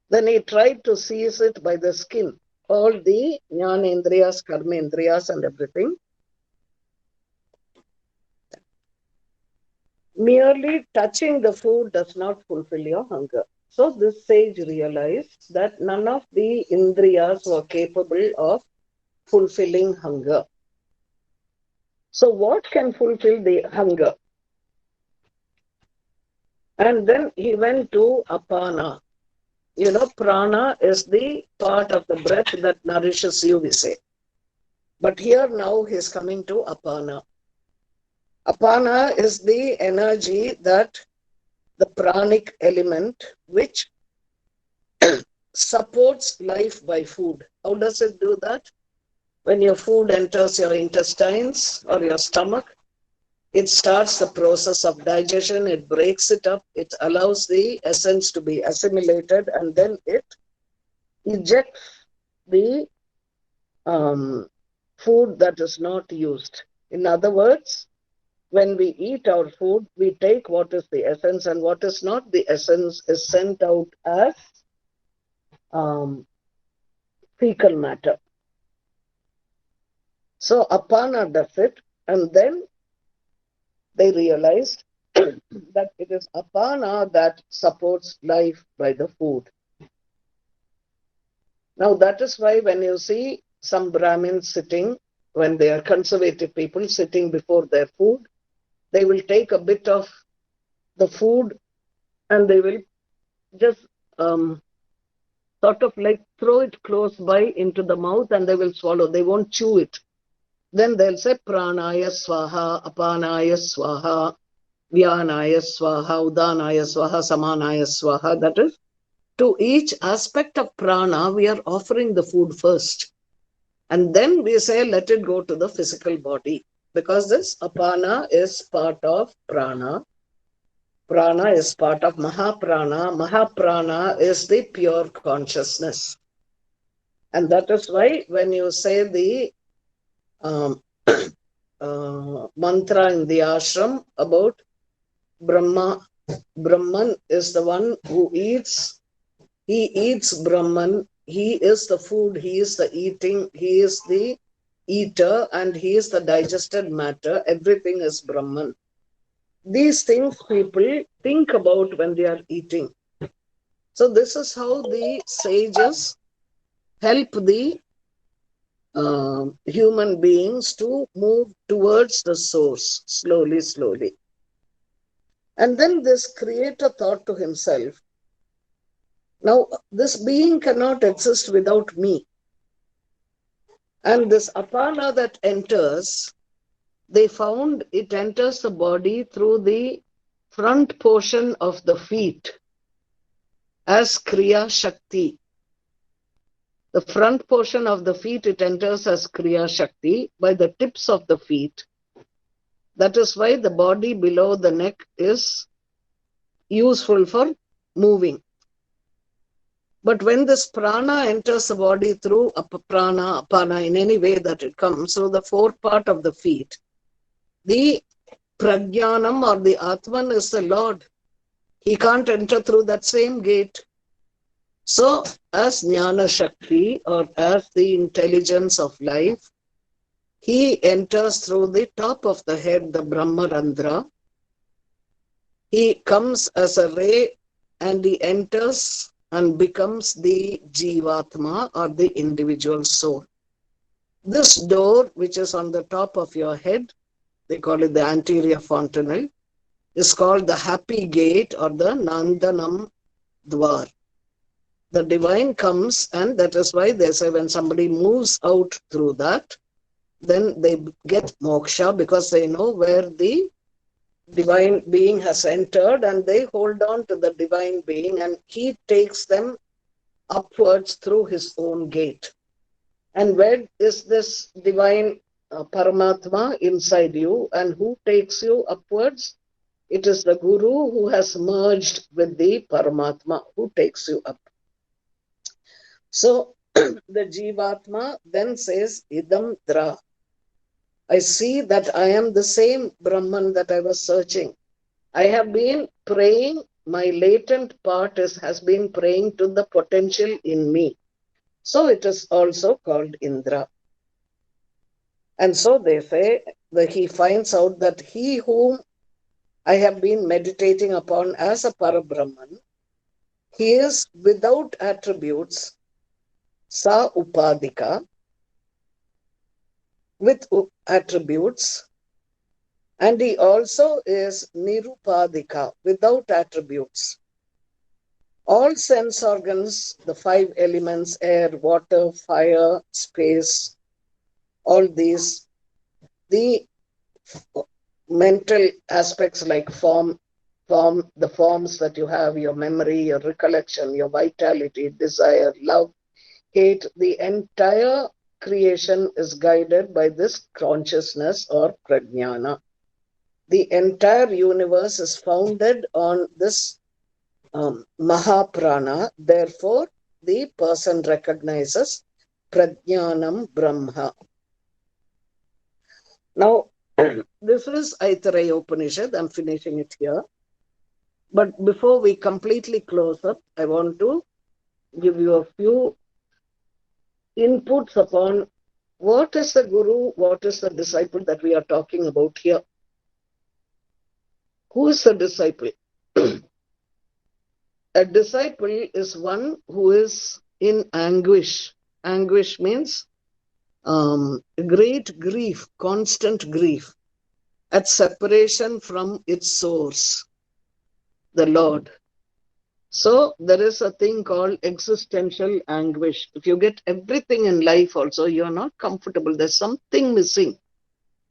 Then he tried to seize it by the skin, all the jnanendriyas, karmendriyas and everything. Merely touching the food does not fulfill your hunger. So this sage realized that none of the indriyas were capable of fulfilling hunger. So what can fulfill the hunger? And then he went to apana. You know, prana is the part of the breath that nourishes you, we say. But here now he is coming to apana. Apana is the energy that the pranic element which supports life by food. How does it do that? When your food enters your intestines or your stomach, it starts the process of digestion, it breaks it up, it allows the essence to be assimilated, and then it ejects the food that is not used. In other words, when we eat our food, we take what is the essence, and what is not the essence is sent out as fecal matter. So apana does it, and then they realized that it is apana that supports life by the food. Now, that is why when you see some Brahmins sitting, when they are conservative people sitting before their food, they will take a bit of the food and they will just sort of like throw it close by into the mouth and they will swallow. They won't chew it. Then they'll say pranaya swaha, apanaya swaha, vyanaya swaha, udanaya swaha, samanaya swaha. That is, to each aspect of prana, we are offering the food first. And then we say, let it go to the physical body. Because this apana is part of prana. Prana is part of Mahaprana. Mahaprana is the pure consciousness. And that is why when you say the um, mantra in the ashram about Brahma, Brahman is the one who eats. He eats Brahman. He is the food. He is the eating. He is the eater and he is the digested matter. Everything is Brahman. These things people think about when they are eating. So this is how the sages help the human beings to move towards the source slowly, slowly. And then this creator thought to himself, now this being cannot exist without me. And this apana that enters, they found it enters the body through the front portion of the feet as Kriya Shakti. The front portion of the feet, it enters as Kriya Shakti by the tips of the feet. That is why the body below the neck is useful for moving. But when this prana enters the body through prana, apana, in any way that it comes, so the forepart of the feet, the prajnanam or the Atman is the Lord. He can't enter through that same gate. So, as Jnana Shakti or as the intelligence of life, he enters through the top of the head, the Brahmarandra. He comes as a ray and he enters and becomes the Jivatma or the individual soul. This door, which is on the top of your head, they call it the anterior fontanel, is called the happy gate or the Nandanam Dwar. The divine comes, and that is why they say when somebody moves out through that, then they get moksha because they know where the divine being has entered and they hold on to the divine being and he takes them upwards through his own gate. And where is this divine Paramatma inside you and who takes you upwards? It is the Guru who has merged with the Paramatma who takes you up. So the Jivatma then says, Idam Dra. I see that I am the same Brahman that I was searching. I have been praying, my latent part has been praying to the potential in me. So it is also called Indra. And so they say that he finds out that he whom I have been meditating upon as a Parabrahman, he is without attributes, Sa Upadika, with attributes, and he also is Nirupadika, without attributes. All sense organs, the five elements, air, water, fire, space, all these, the mental aspects like the forms that you have, your memory, your recollection, your vitality, desire, love, hate, the entire creation is guided by this consciousness or prajnana. The entire universe is founded on this Mahaprana. Therefore, the person recognizes Prajnanam Brahma. Now, this is Aitareya Upanishad. I'm finishing it here. But before we completely close up, I want to give you a few inputs upon what is the Guru, what is the disciple that we are talking about here. Who is a disciple? A disciple is one who is in anguish. Anguish means great grief, constant grief at separation from its source, the Lord. So there is a thing called existential anguish. If you get everything in life also, you're not comfortable. There's something missing.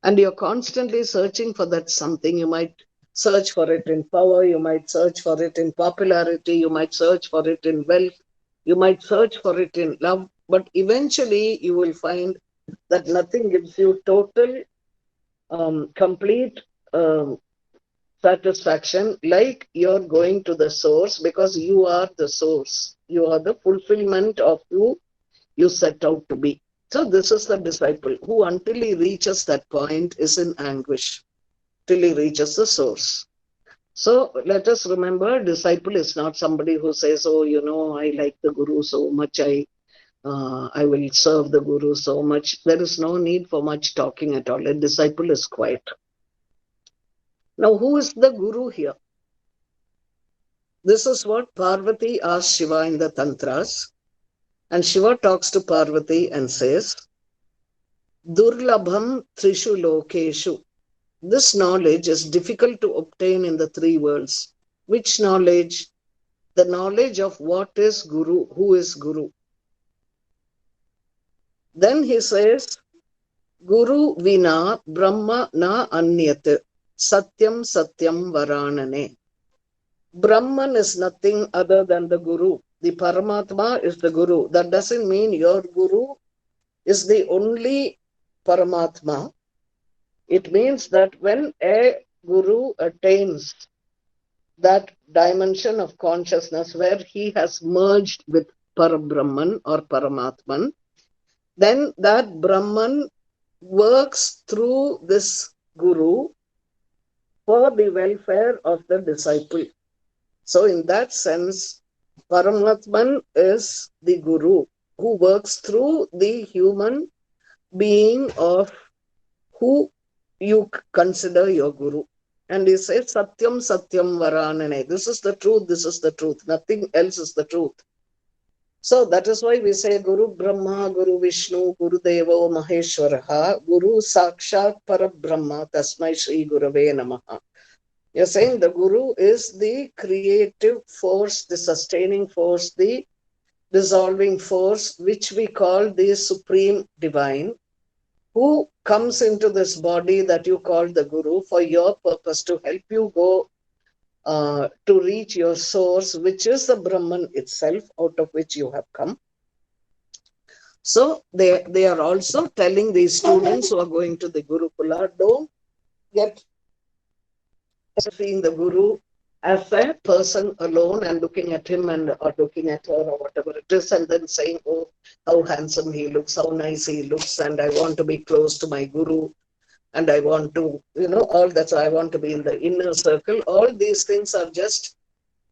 And you're constantly searching for that something. You might search for it in power, you might search for it in popularity, you might search for it in wealth, you might search for it in love, but eventually you will find that nothing gives you total, complete satisfaction, like you're going to the source, because you are the source. You are the fulfillment of who you set out to be. So this is the disciple who, until he reaches that point, is in anguish, till he reaches the source. So let us remember, disciple is not somebody who says, oh, I like the Guru so much, I will serve the Guru so much. There is no need for much talking at all. A disciple is quiet. Now, who is the Guru here? This is what Parvati asks Shiva in the Tantras. And Shiva talks to Parvati and says, Durlabham Trishu Lokeshu. This knowledge is difficult to obtain in the three worlds. Which knowledge? The knowledge of what is Guru, who is Guru. Then he says, Guru Vina Brahma na Anyat. Satyam Satyam Varanane. Brahman is nothing other than the Guru. The Paramatma is the Guru. That doesn't mean your Guru is the only Paramatma. It means that when a Guru attains that dimension of consciousness where he has merged with Parabrahman or Paramatman, then that Brahman works through this Guru for the welfare of the disciple. So in that sense, Paramatman is the Guru who works through the human being of who you consider your Guru. And he says, Satyam Satyam Varanane. This is the truth, this is the truth. Nothing else is the truth. So that is why we say Guru Brahma, Guru Vishnu, Guru Devo Maheshwaraha, Guru Sakshat Parabrahma, Tasmai Shri Gurave Namaha. You're saying the Guru is the creative force, the sustaining force, the dissolving force, which we call the Supreme Divine, who comes into this body that you call the Guru for your purpose, to help you go to reach your source, which is the Brahman itself, out of which you have come. So they are also telling these students who are going to the Gurukula, don't get seeing the Guru as a person alone and looking at him or looking at her or whatever it is, and then saying, oh, how handsome he looks, how nice he looks, and I want to be close to my Guru, and I want to, all that. So I want to be in the inner circle. All these things are just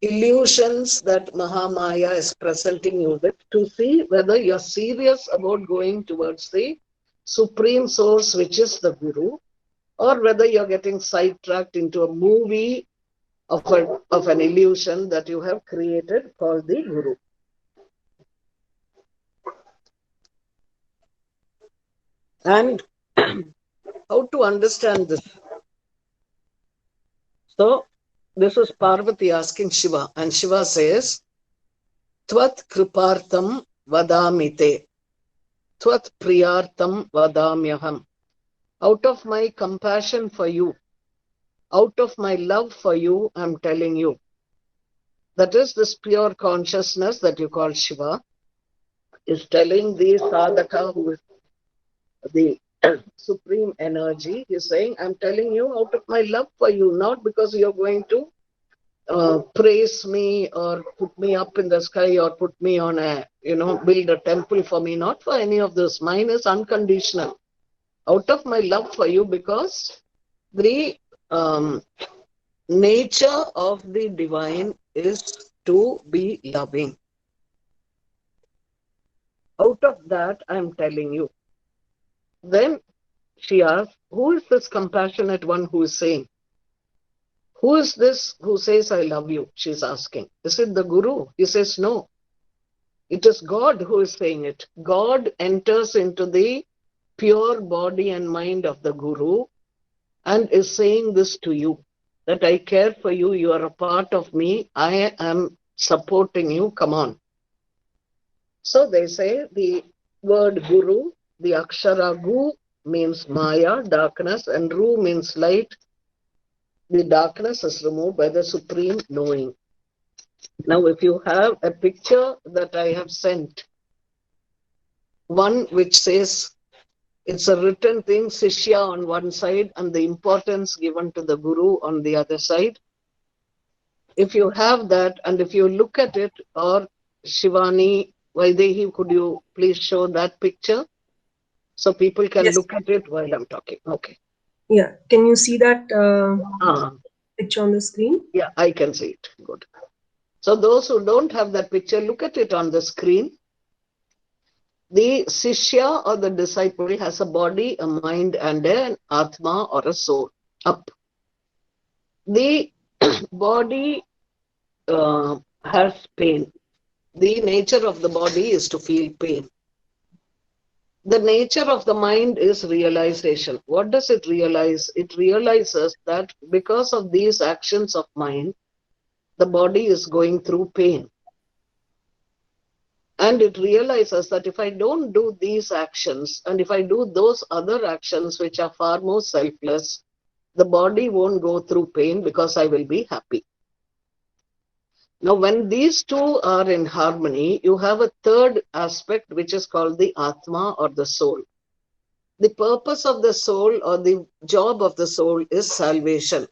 illusions that Mahamaya is presenting you with, to see whether you're serious about going towards the supreme source, which is the Guru, or whether you're getting sidetracked into a movie of an illusion that you have created called the Guru. And how to understand this? So this is Parvati asking Shiva, and Shiva says, Tvat kripartam vadamite, Tvat priyartam vadamyaham. Out of my compassion for you, out of my love for you, I'm telling you. That is this pure consciousness that you call Shiva, is telling the sadhaka, who is the supreme energy. He's saying, I'm telling you out of my love for you, not because you're going to praise me or put me up in the sky or put me on build a temple for me, not for any of this. Mine is unconditional. Out of my love for you, because the nature of the divine is to be loving. Out of that, I'm telling you. Then she asks, who is this compassionate one who is saying? Who is this who says, I love you? She's asking. Is it the Guru? He says, no. It is God who is saying it. God enters into the pure body and mind of the Guru and is saying this to you, that I care for you, you are a part of me, I am supporting you, come on. So they say the word Guru, the Akshara Gu means Maya, darkness, and Ru means light. The darkness is removed by the supreme knowing. Now, if you have a picture that I have sent, one which says it's a written thing, Sishya on one side, and the importance given to the Guru on the other side. If you have that, and if you look at it, or Shivani, Vaidehi, could you please show that picture so people can Yes. look at it while I'm talking? Okay. Yeah. Can you see that Ah, picture on the screen? yeah, I can see it. Good. So those who don't have that picture, look at it on the screen. The Sishya or the disciple has a body, a mind, and an Atma or a soul. Up. The body has pain. The nature of the body is to feel pain. The nature of the mind is realization. What does it realize? It realizes that because of these actions of mind, the body is going through pain. And it realizes that if I don't do these actions and if I do those other actions which are far more selfless, the body won't go through pain because I will be happy. Now, when these two are in harmony, you have a third aspect which is called the Atma or the soul. The purpose of the soul or the job of the soul is salvation.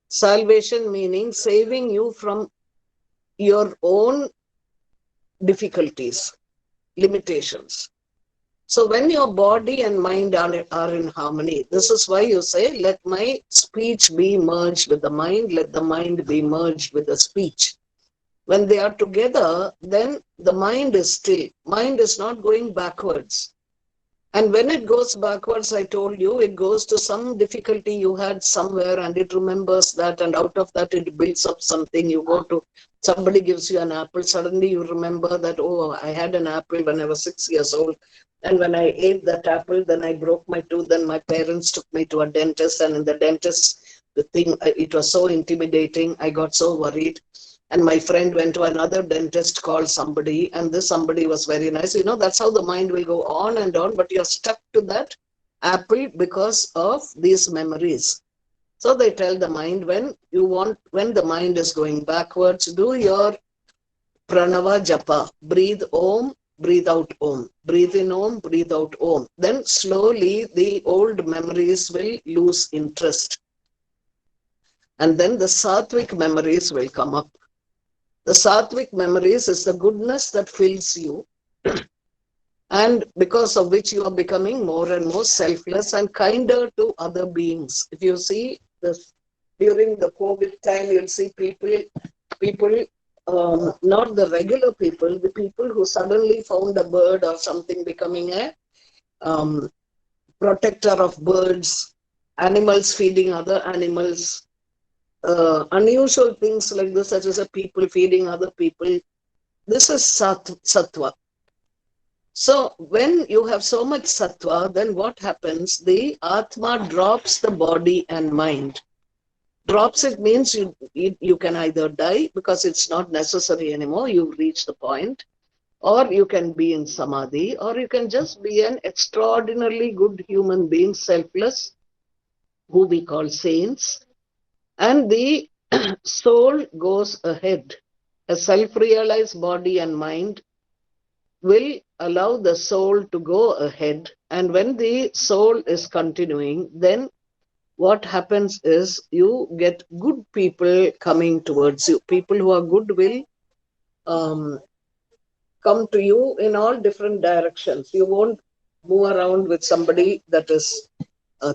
Salvation meaning saving you from your own difficulties, limitations. So when your body and mind are in harmony, this is why you say, let my speech be merged with the mind, let the mind be merged with the speech. When they are together, then the mind is still. Mind is not going backwards. And when it goes backwards, I told you, it goes to some difficulty you had somewhere and it remembers that, and out of that it builds up something. You go to, somebody gives you an apple, suddenly you remember that, oh, I had an apple when I was 6 years old. And when I ate that apple, then I broke my tooth, then my parents took me to a dentist, and in the dentist, the thing, it was so intimidating. I got so worried. And my friend went to another dentist, called somebody, and this somebody was very nice. You know, that's how the mind will go on and on, but you're stuck to that apple because of these memories. So they tell the mind, when the mind is going backwards, do your pranava japa. Breathe om, breathe out om. Breathe in om, breathe out om. Then slowly the old memories will lose interest. And then the sattvic memories will come up. The sattvic memories is the goodness that fills you, and because of which you are becoming more and more selfless and kinder to other beings. If you see this during the COVID time, you'll see people, not the regular people, the people who suddenly found a bird or something, becoming a um, protector of birds, animals feeding other animals, unusual things like this, such as a people feeding other people. This is sattva. So when you have so much sattva, then what happens? The Atma drops the body and mind. Drops it means you can either die because it's not necessary anymore, you've reached the point, or you can be in samadhi, or you can just be an extraordinarily good human being, selfless, who we call saints, and the soul goes ahead. A self-realized body and mind will allow the soul to go ahead. And when the soul is continuing, then what happens is you get good people coming towards you. People who are good will um, come to you in all different directions. You won't move around with somebody that is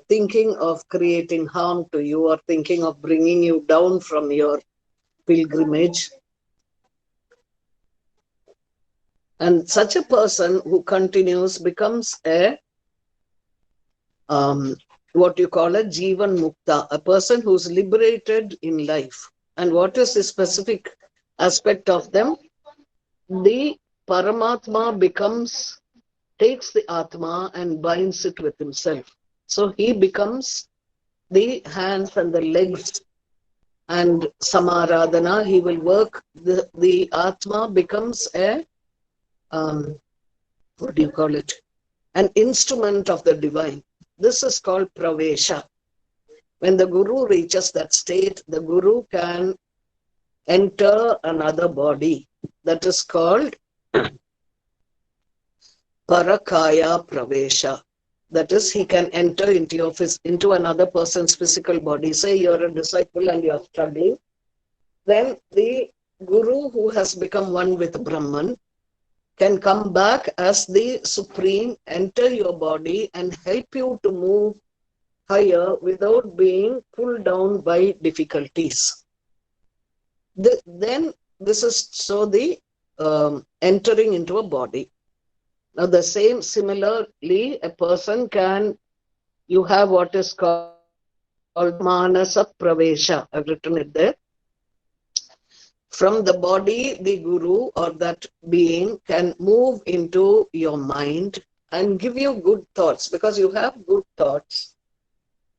thinking of creating harm to you or thinking of bringing you down from your pilgrimage. And such a person who continues becomes a what you call a Jivan Mukta, a person who's liberated in life. And what is the specific aspect of them? The Paramatma takes the Atma and binds it with himself. So he becomes the hands and the legs, and Samaradhana, he will work, the Atma becomes what do you call it? An instrument of the divine. This is called Pravesha. When the Guru reaches that state, the Guru can enter another body. That is called Parakaya Pravesha. That is, he can enter into another person's physical body. Say you're a disciple and you're struggling. Then the Guru who has become one with Brahman can come back as the Supreme, enter your body and help you to move higher without being pulled down by difficulties. Then this is so the entering into a body. Now the same, similarly, a person can, you have what is called Manasa Pravesha. I've written it there. From the body, the Guru or that being can move into your mind and give you good thoughts, because you have good thoughts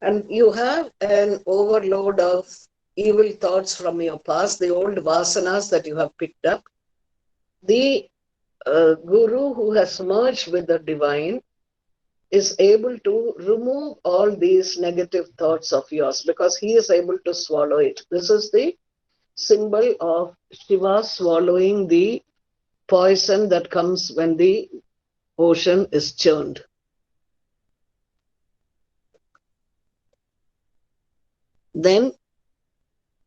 and you have an overload of evil thoughts from your past, the old vasanas that you have picked up. The Guru who has merged with the divine is able to remove all these negative thoughts of yours, because he is able to swallow it. This is the symbol of Shiva swallowing the poison that comes when the ocean is churned. Then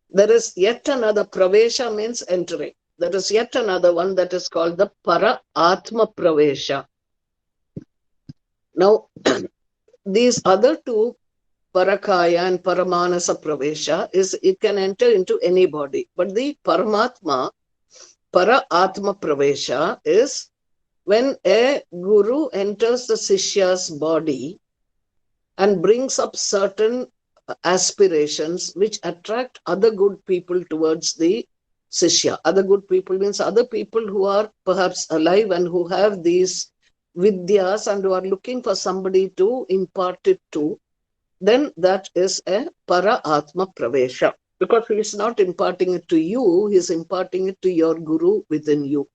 there is yet another, Pravesha means entering. There is yet another one that is called the Para Atma Pravesha. Now, these other two, Parakaya and Paramanasa Pravesha, is it can enter into any body. But the Paramatma, Para Atma Pravesha, is when a Guru enters the Sishya's body and brings up certain aspirations which attract other good people towards the Sishya. Other good people means other people who are perhaps alive and who have these vidyas and who are looking for somebody to impart it to. Then that is a Para Atma Pravesha. Because he is not imparting it to you, he is imparting it to your Guru within you.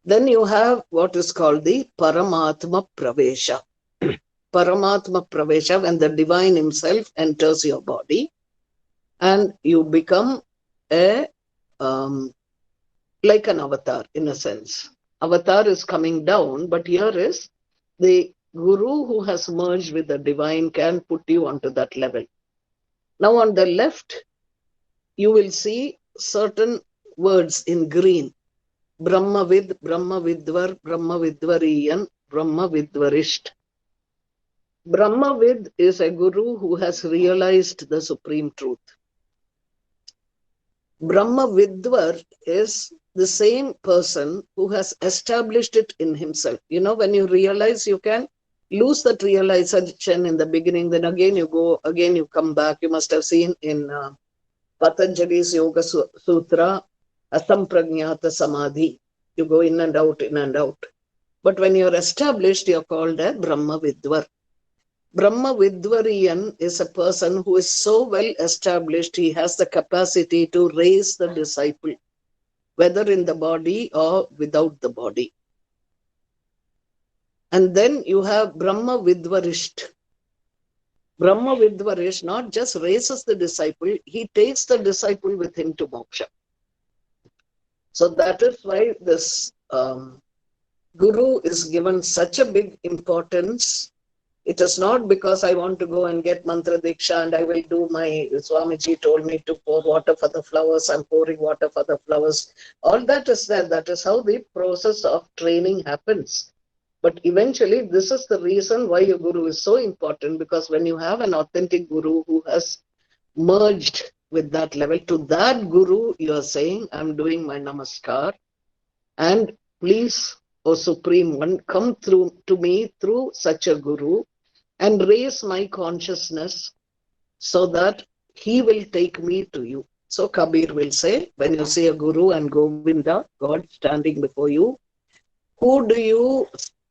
Then you have what is called the Paramatma Pravesha. Paramatma Pravesha, when the divine himself enters your body and you become a like an avatar in a sense. Avatar is coming down, but here is the Guru who has merged with the divine can put you onto that level. Now on the left, you will see certain words in green. Brahmavid, Brahmavidvar, Brahmavidvariyan, Brahmavidvarisht. Brahmavid is a Guru who has realized the supreme truth. Brahmavidvar is the same person who has established it in himself. You know, when you realize, you can lose that realization in the beginning, then again you come back. You must have seen in Patanjali's Yoga Sutra, Asampragnata Samadhi. You go in and out, in and out. But when you're established, you're called a Brahmavidvar. Brahmavidvariyan is a person who is so well established, he has the capacity to raise the disciple, whether in the body or without the body. And then you have Brahmavidvarisht. Brahmavidvarisht not just raises the disciple, he takes the disciple with him to moksha. So that is why this Guru is given such a big importance. It is not because I want to go and get mantra diksha and I will do my, Swamiji told me to pour water for the flowers, I'm pouring water for the flowers. All that is there. That is how the process of training happens. But eventually, this is the reason why your Guru is so important, because when you have an authentic Guru who has merged with that level, to that Guru you are saying, I'm doing my namaskar, and please, O Supreme One, come through to me through such a Guru, and raise my consciousness so that he will take me to you. So Kabir will say, when you see a Guru and Govinda, God standing before you, who do you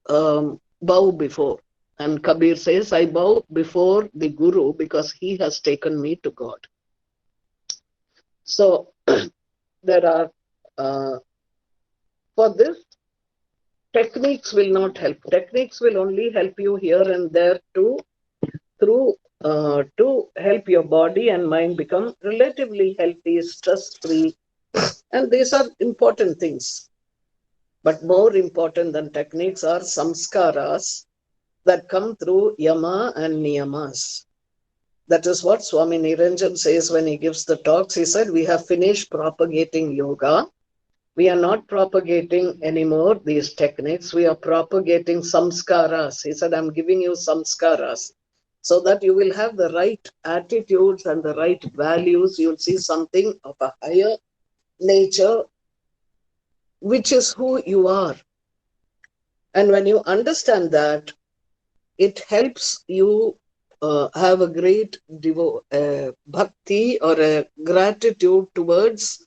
bow before? And Kabir says, I bow before the Guru because he has taken me to God. So there are, for this, techniques will not help. Techniques will only help you here and there through to help your body and mind become relatively healthy, stress-free. And these are important things. But more important than techniques are samskaras that come through yama and niyamas. That is what Swami Niranjan says when he gives the talks. He said, we have finished propagating yoga. We are not propagating anymore these techniques. We are propagating samskaras. He said, I'm giving you samskaras so that you will have the right attitudes and the right values. You'll see something of a higher nature, which is who you are. And when you understand that, it helps you have a great bhakti or a gratitude towards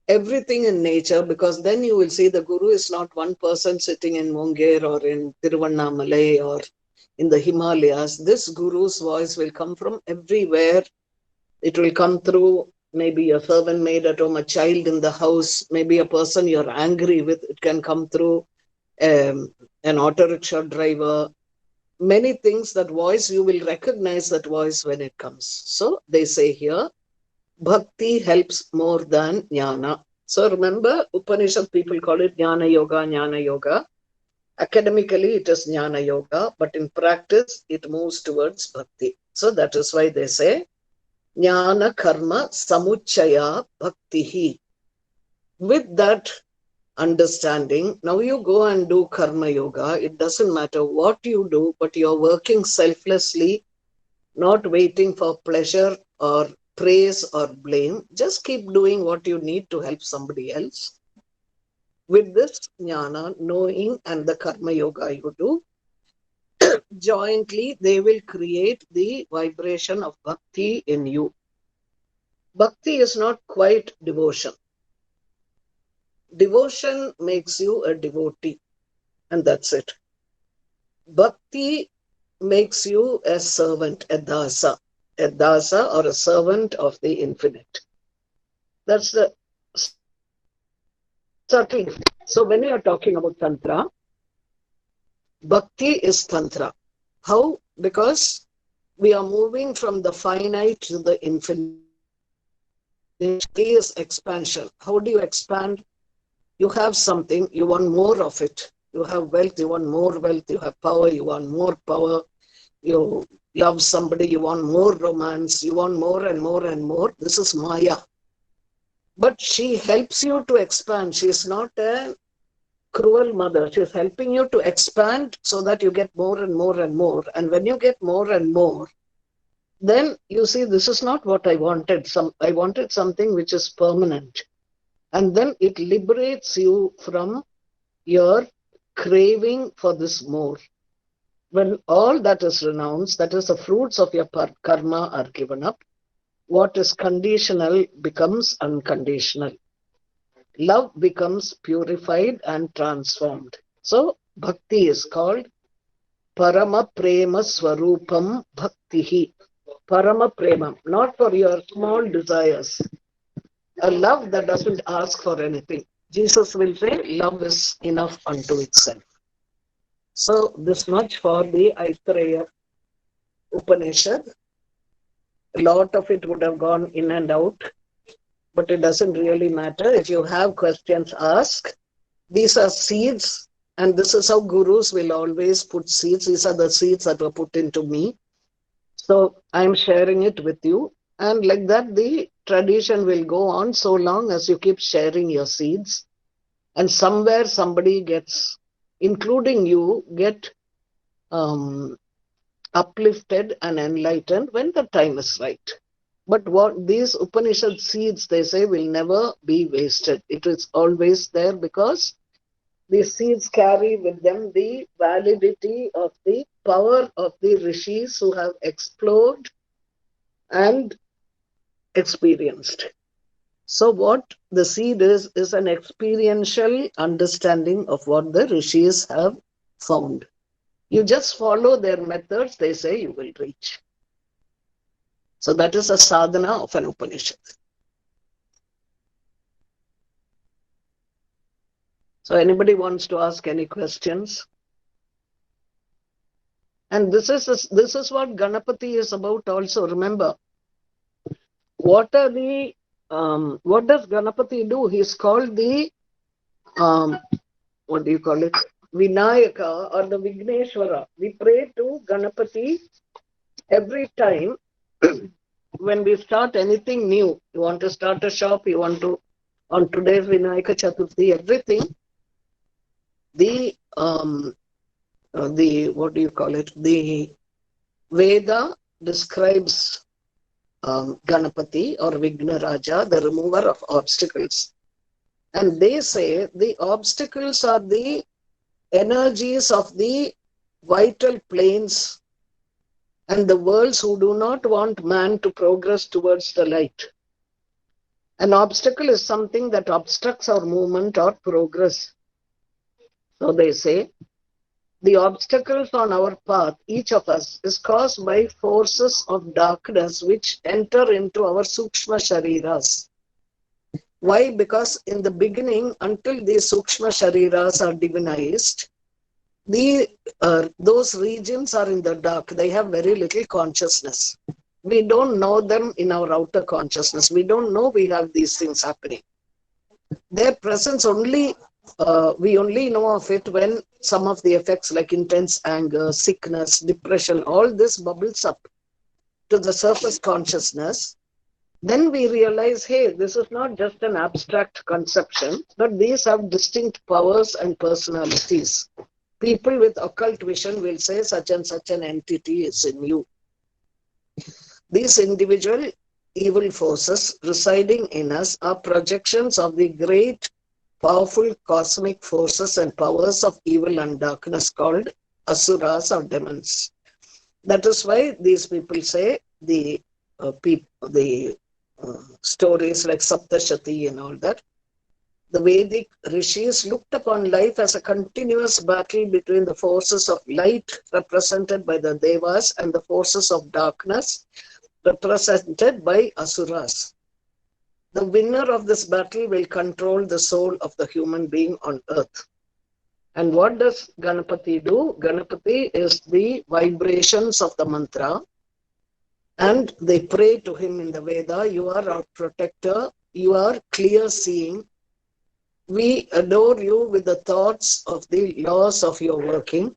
everything in nature, because then you will see the Guru is not one person sitting in Munger or in Tiruvannamalai or in the Himalayas. This Guru's voice will come from everywhere. It will come through maybe a servant maid at home, a child in the house, maybe a person you're angry with. It can come through an auto rickshaw driver. Many things, that voice, you will recognize that voice when it comes. So they say here, bhakti helps more than jnana. So remember, Upanishad people call it jnana yoga, jnana yoga. Academically, it is jnana yoga, but in practice, it moves towards bhakti. So that is why they say, jnana karma samuchaya bhaktihi. With that understanding, now you go and do karma yoga. It doesn't matter what you do, but you're working selflessly, not waiting for pleasure or praise or blame. Just keep doing what you need to help somebody else. With this jnana, knowing, and the karma yoga you do, jointly they will create the vibration of bhakti in you. Bhakti is not quite devotion. Devotion makes you a devotee, and that's it. Bhakti makes you a servant, a dasa or a servant of the infinite. That's the subtle. So when you are talking about Tantra, Bhakti is Tantra. How? Because we are moving from the finite to the infinite. Bhakti is expansion. How do you expand? You have something, you want more of it. You have wealth, you want more wealth. You have power, you want more power. You love somebody, you want more romance. You want more and more and more. This is Maya. But she helps you to expand. She is not a cruel mother. She is helping you to expand so that you get more and more and more. And when you get more and more, then you see, this is not what I wanted. I wanted something which is permanent. And then it liberates you from your craving for this more. When all that is renounced, that is, the fruits of your karma are given up, what is conditional becomes unconditional. Love becomes purified and transformed. So, bhakti is called Parama Prema Swarupam Bhaktihi. Parama Prema, not for your small desires. A love that doesn't ask for anything. Jesus will say, love is enough unto itself. So, this much for the Aitareya Upanishad. A lot of it would have gone in and out, but it doesn't really matter. If you have questions, ask. These are seeds, and this is how gurus will always put seeds. These are the seeds that were put into me. So I'm sharing it with you. And like that, the tradition will go on so long as you keep sharing your seeds. And somewhere somebody gets, including you, get uplifted and enlightened when the time is right. But what these Upanishad seeds, they say, will never be wasted. It is always there because These seeds carry with them the validity of the power of the rishis who have explored and experienced. So, what the seed is an experiential understanding of what the rishis have found. You just follow their methods, they say you will reach. So, that is a sadhana of an Upanishad. So, anybody wants to ask any questions? And this is what Ganapati is about also. Remember, what does Ganapati do? He's called the um, what do you call it? Vinayaka or the Vigneshwara. We pray to Ganapati every time when we start anything new. You want to start a shop, you want to, on today's Vinayaka Chaturthi, everything, the what do you call it? The Veda describes Ganapati or Vignaraja, the remover of obstacles. And they say the obstacles are the energies of the vital planes and the worlds who do not want man to progress towards the light. An obstacle is something that obstructs our movement or progress. So they say the obstacles on our path, each of us, is caused by forces of darkness which enter into our sukshma shariras. Why? Because in the beginning, until these sukshma shariras are divinized, those regions are in the dark. They have very little consciousness. We don't know them in our outer consciousness. We don't know we have these things happening. Their presence only, we only know of it when some of the effects like intense anger, sickness, depression, all this bubbles up to the surface consciousness. Then we realize, hey, this is not just an abstract conception, but these have distinct powers and personalities. People with occult vision will say such and such an entity is in you. These individual evil forces residing in us are projections of the great, powerful cosmic forces and powers of evil and darkness called asuras or demons. That is why these people say the stories like Saptashati and all that. The Vedic rishis looked upon life as a continuous battle between the forces of light represented by the devas and the forces of darkness represented by asuras. The winner of this battle will control the soul of the human being on earth. And what does Ganapati do? Ganapati is the vibrations of the mantra, and they pray to him in the Veda, you are our protector, you are clear seeing. We adore you with the thoughts of the laws of your working.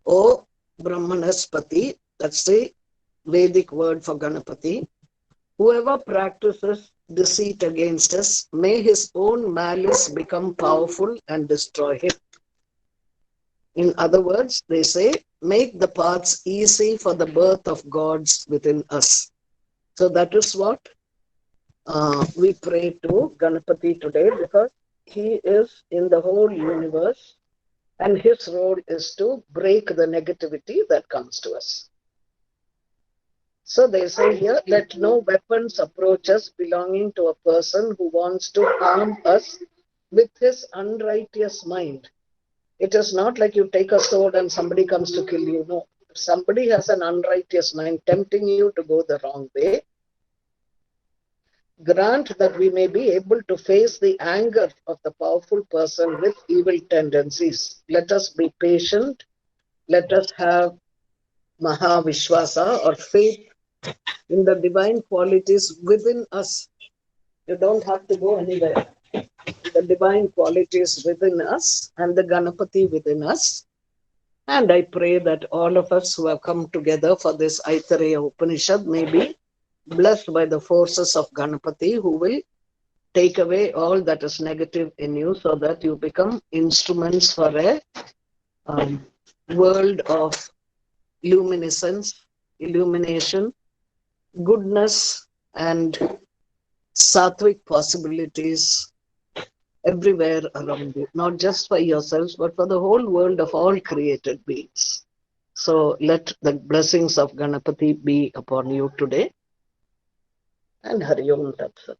O Brahmanaspati, that's the Vedic word for Ganapati. Whoever practices deceit against us, may his own malice become powerful and destroy him. In other words, they say, make the paths easy for the birth of gods within us. So that is what we pray to Ganapati today, because he is in the whole universe and his role is to break the negativity that comes to us. So they say here, let no weapons approach us belonging to a person who wants to harm us with his unrighteous mind. It is not like you take a sword and somebody comes to kill you. No, if somebody has an unrighteous mind tempting you to go the wrong way, grant that we may be able to face the anger of the powerful person with evil tendencies. Let us be patient. Let us have Mahavishwasa or faith in the divine qualities within us. You don't have to go anywhere. The divine qualities within us and the Ganapati within us. And I pray that all of us who have come together for this Aitareya Upanishad may be blessed by the forces of Ganapati, who will take away all that is negative in you so that you become instruments for a world of luminescence, illumination, goodness, and sattvic possibilities everywhere around you, not just for yourselves, but for the whole world of all created beings. So let the blessings of Ganapati be upon you today. And Hari Om Tat Sat.